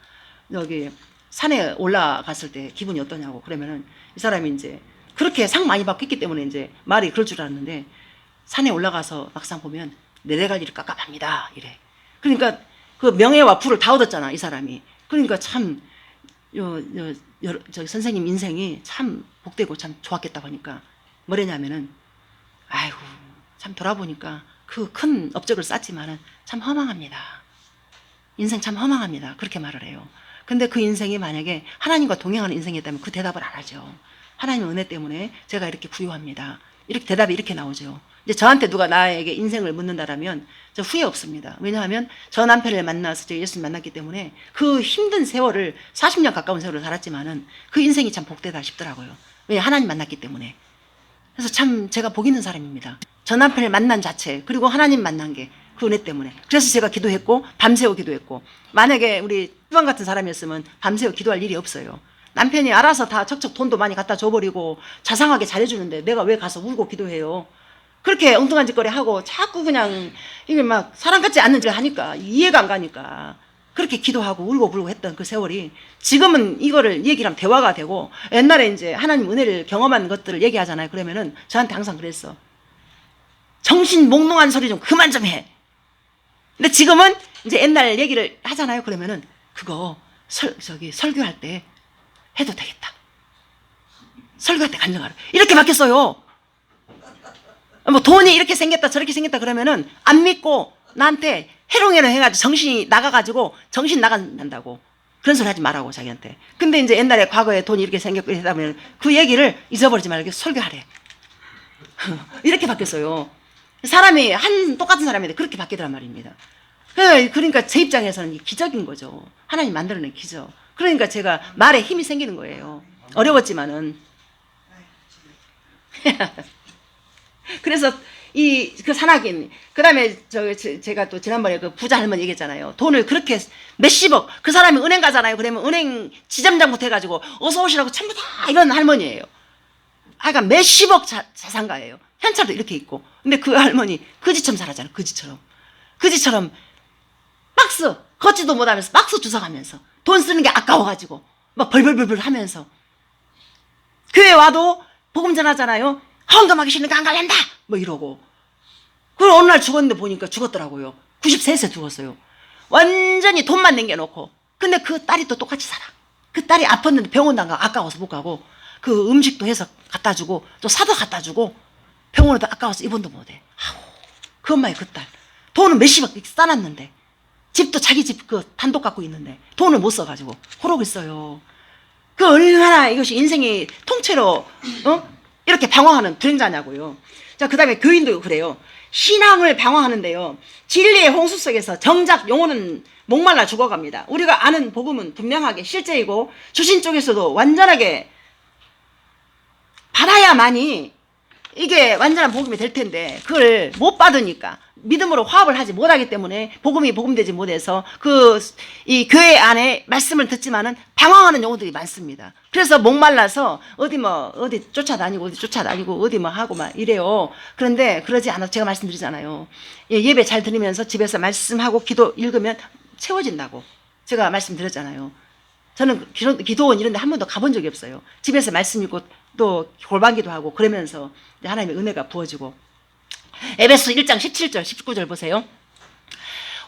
여기 산에 올라갔을 때 기분이 어떠냐고. 그러면은 이 사람이 이제 그렇게 상 많이 받겠기 때문에 이제 말이 그럴 줄 알았는데 산에 올라가서 막상 보면 내레갈기를 깝깝합니다. 이래. 그러니까 그 명예와 부를 다 얻었잖아, 이 사람이. 그러니까 참 저 선생님 인생이 참 복되고 참 좋았겠다고 하니까 뭐랬냐면은 아이고 참 돌아보니까 그 큰 업적을 쌓지만은 참 허망합니다. 인생 참 허망합니다. 그렇게 말을 해요. 근데 그 인생이 만약에 하나님과 동행하는 인생이었다면 그 대답을 안 하죠. 하나님의 은혜 때문에 제가 이렇게 부유합니다. 이렇게 대답이 이렇게 나오죠. 이제 저한테 누가 나에게 인생을 묻는다라면 저 후회 없습니다. 왜냐하면 저 남편을 만나서 제가 예수님 만났기 때문에 그 힘든 세월을 40년 가까운 세월을 살았지만은 그 인생이 참 복되다 싶더라고요. 왜 하나님 만났기 때문에. 그래서 참 제가 복 있는 사람입니다. 저 남편을 만난 자체 그리고 하나님 만난 게 그 은혜 때문에. 그래서 제가 기도했고 밤새워 기도했고 만약에 우리 주방 같은 사람이었으면 밤새워 기도할 일이 없어요. 남편이 알아서 다 척척 돈도 많이 갖다 줘버리고 자상하게 잘해주는데 내가 왜 가서 울고 기도해요. 그렇게 엉뚱한 짓거리 하고 자꾸 그냥 이게 막 사람 같지 않는 짓을 하니까 이해가 안 가니까 그렇게 기도하고 울고 불고 했던 그 세월이 지금은 이거를 얘기를 하면 대화가 되고 옛날에 이제 하나님 은혜를 경험한 것들을 얘기하잖아요. 그러면은 저한테 항상 그랬어. 정신 몽롱한 소리 좀 그만 좀 해. 근데 지금은 이제 옛날 얘기를 하잖아요. 그러면은 그거 설교할 때 해도 되겠다. 설교할 때 간증하라. 이렇게 바뀌었어요. 뭐 돈이 이렇게 생겼다 저렇게 생겼다 그러면은 안 믿고 나한테 해롱해롱 해가지고 정신이 나가가지고 정신 나간다고 그런 소리 하지 말라고 자기한테. 근데 이제 옛날에 과거에 돈이 이렇게 생겼고 이러다면 그 얘기를 잊어버리지 말고 설교하래. 이렇게 바뀌었어요. 사람이 똑같은 사람인데 그렇게 바뀌더란 말입니다. 그러니까 제 입장에서는 기적인 거죠. 하나님 만들어낸 기적. 그러니까 제가 말에 힘이 생기는 거예요. 어려웠지만은. 그래서 그 산악인 그다음에 제가 또 지난번에 그 부자 할머니 얘기했잖아요. 돈을 그렇게 몇십억 그 사람이 은행 가잖아요. 그러면 은행 지점장부터 해가지고 어서 오시라고 전부 다 이런 할머니예요. 하여간 몇십억 자산가예요. 현찰도 이렇게 있고. 근데 그 할머니 거지처럼 살았잖아요. 거지처럼 박스 걷지도 못하면서 박스 주워가면서 돈 쓰는 게 아까워가지고 막 벌벌벌벌 하면서 교회 와도 복음 전하잖아요. 헌금하기 싫으니까 안 갈란다 뭐 이러고. 그리고 어느 날 죽었는데 보니까 죽었더라고요. 93세 죽었어요. 완전히 돈만 남겨놓고. 근데 그 딸이 또 똑같이 살아. 그 딸이 아팠는데 병원도 안 가고 아까워서 못 가고 그 음식도 해서 갖다 주고 또 사다 갖다 주고 병원에도 아까워서 입원도 못해. 아우, 그 엄마의 그 딸. 돈은 몇십억 싸놨는데 집도 자기 집 그 단독 갖고 있는데 돈을 못 써가지고 그러고 있어요. 그 얼마나 이것이 인생이 통째로 이렇게 방황하는 불행자냐고요. 자, 그 다음에 교인도 그래요. 신앙을 방황하는데요. 진리의 홍수 속에서 정작 영혼은 목말라 죽어갑니다. 우리가 아는 복음은 분명하게 실제이고 주신 쪽에서도 완전하게 받아야만이 이게 완전한 복음이 될 텐데 그걸 못 받으니까 믿음으로 화합을 하지 못하기 때문에 복음이 복음되지 못해서 이 교회 안에 말씀을 듣지만은 방황하는 영혼들이 많습니다. 그래서 목말라서 어디 쫓아다니고 어디 뭐 하고 막 이래요. 그런데 그러지 않아서 제가 말씀드리잖아요. 예배 잘 들으면서 집에서 말씀하고 기도 읽으면 채워진다고 제가 말씀드렸잖아요. 저는 기도원 이런 데 한 번도 가본 적이 없어요. 집에서 말씀 읽고 또 골방기도 하고 그러면서 하나님의 은혜가 부어지고. 에베소 1장 17절 19절 보세요.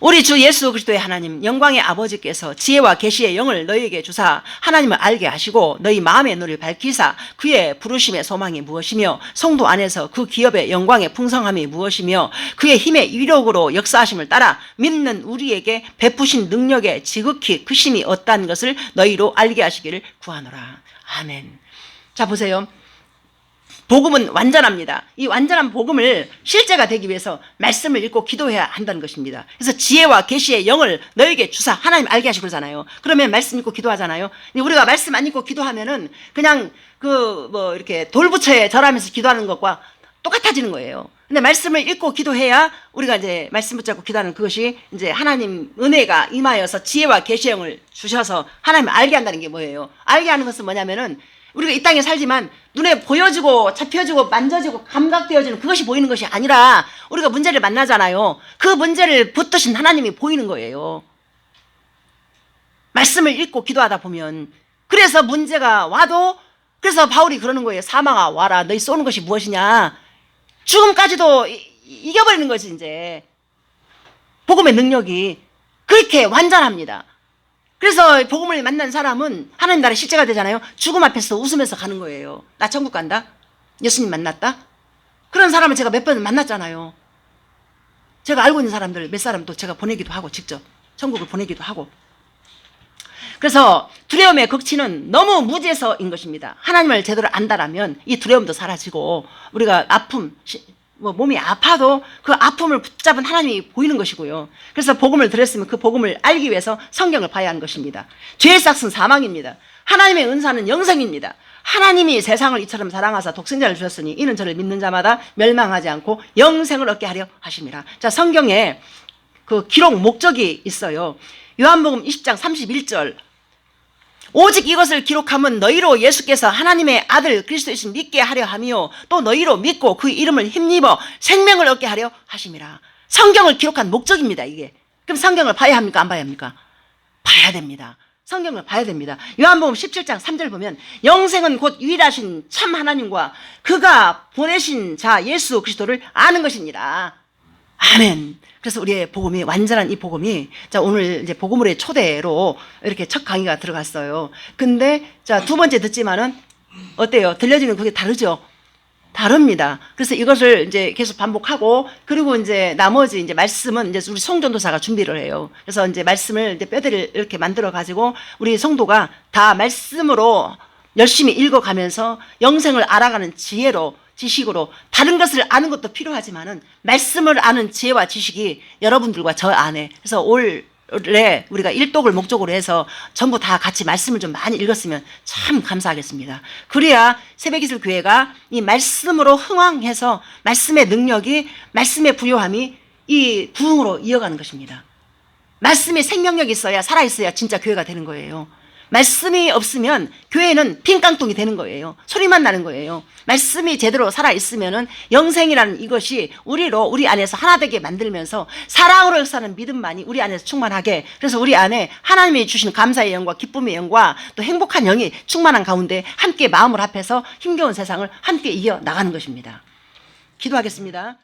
우리 주 예수 그리스도의 하나님 영광의 아버지께서 지혜와 계시의 영을 너희에게 주사 하나님을 알게 하시고 너희 마음의 눈을 밝히사 그의 부르심의 소망이 무엇이며 성도 안에서 그 기업의 영광의 풍성함이 무엇이며 그의 힘의 위력으로 역사하심을 따라 믿는 우리에게 베푸신 능력의 지극히 크심이 어떠한 것을 너희로 알게 하시기를 구하노라. 아멘. 자 보세요. 복음은 완전합니다. 이 완전한 복음을 실제가 되기 위해서 말씀을 읽고 기도해야 한다는 것입니다. 그래서 지혜와 계시의 영을 너에게 주사 하나님 알게 하시고 그러잖아요. 그러면 말씀 읽고 기도하잖아요. 우리가 말씀 안 읽고 기도하면은 그냥 이렇게 돌부처에 절하면서 기도하는 것과 똑같아지는 거예요. 근데 말씀을 읽고 기도해야 우리가 이제 말씀 붙잡고 기도하는 그것이 이제 하나님 은혜가 임하여서 지혜와 계시형을 주셔서 하나님을 알게 한다는 게 뭐예요? 알게 하는 것은 뭐냐면은 우리가 이 땅에 살지만 눈에 보여지고 잡혀지고 만져지고 감각되어지는 그것이 보이는 것이 아니라 우리가 문제를 만나잖아요. 그 문제를 붙드신 하나님이 보이는 거예요. 말씀을 읽고 기도하다 보면. 그래서 문제가 와도, 그래서 바울이 그러는 거예요. 사망아 와라. 너희 쏘는 것이 무엇이냐. 죽음까지도 이겨버리는 거지. 이제 복음의 능력이 그렇게 완전합니다. 그래서 복음을 만난 사람은 하나님 나라의 실제가 되잖아요. 죽음 앞에서 웃으면서 가는 거예요. 나 천국 간다. 예수님 만났다. 그런 사람을 제가 몇 번 만났잖아요. 제가 알고 있는 사람들 몇 사람도 제가 보내기도 하고 직접 천국을 보내기도 하고. 그래서 두려움의 극치는 너무 무지해서인 것입니다. 하나님을 제대로 안다라면 이 두려움도 사라지고 우리가 아픔, 몸이 아파도 그 아픔을 붙잡은 하나님이 보이는 것이고요. 그래서 복음을 들었으면 그 복음을 알기 위해서 성경을 봐야 하는 것입니다. 죄의 삭은 사망입니다. 하나님의 은사는 영생입니다. 하나님이 세상을 이처럼 사랑하사 독생자를 주셨으니 이는 저를 믿는 자마다 멸망하지 않고 영생을 얻게 하려 하심이라. 자, 성경에 그 기록 목적이 있어요. 요한복음 20장 31절. 오직 이것을 기록함은 너희로 예수께서 하나님의 아들 그리스도이신 믿게 하려 하며 또 너희로 믿고 그 이름을 힘입어 생명을 얻게 하려 하심이라. 성경을 기록한 목적입니다. 이게. 그럼 성경을 봐야 합니까? 안 봐야 합니까? 봐야 됩니다. 성경을 봐야 됩니다. 요한복음 17장 3절 보면 영생은 곧 유일하신 참 하나님과 그가 보내신 자 예수 그리스도를 아는 것이니라. 아멘. 그래서 우리의 복음이, 완전한 이 복음이, 자, 오늘 이제 복음으로의 초대로 이렇게 첫 강의가 들어갔어요. 근데, 자, 두 번째 듣지만은, 어때요? 들려지는 그게 다르죠? 다릅니다. 그래서 이것을 이제 계속 반복하고, 그리고 이제 나머지 이제 말씀은 이제 우리 송전도사가 준비를 해요. 그래서 이제 말씀을 이제 뼈대를 이렇게 만들어가지고, 우리 성도가 다 말씀으로 열심히 읽어가면서 영생을 알아가는 지식으로 다른 것을 아는 것도 필요하지만은 말씀을 아는 지혜와 지식이 여러분들과 저 안에. 그래서 올해 우리가 일독을 목적으로 해서 전부 다 같이 말씀을 좀 많이 읽었으면 참 감사하겠습니다. 그래야 새벽이슬교회가 이 말씀으로 흥왕해서 말씀의 능력이, 말씀의 부요함이 이 부흥으로 이어가는 것입니다. 말씀이 생명력이 있어야, 살아있어야 진짜 교회가 되는 거예요. 말씀이 없으면 교회는 빈깡통이 되는 거예요. 소리만 나는 거예요. 말씀이 제대로 살아있으면은 영생이라는 이것이 우리 안에서 하나 되게 만들면서 사랑으로 사는 믿음만이 우리 안에서 충만하게, 그래서 우리 안에 하나님이 주신 감사의 영과 기쁨의 영과 또 행복한 영이 충만한 가운데 함께 마음을 합해서 힘겨운 세상을 함께 이겨 나가는 것입니다. 기도하겠습니다.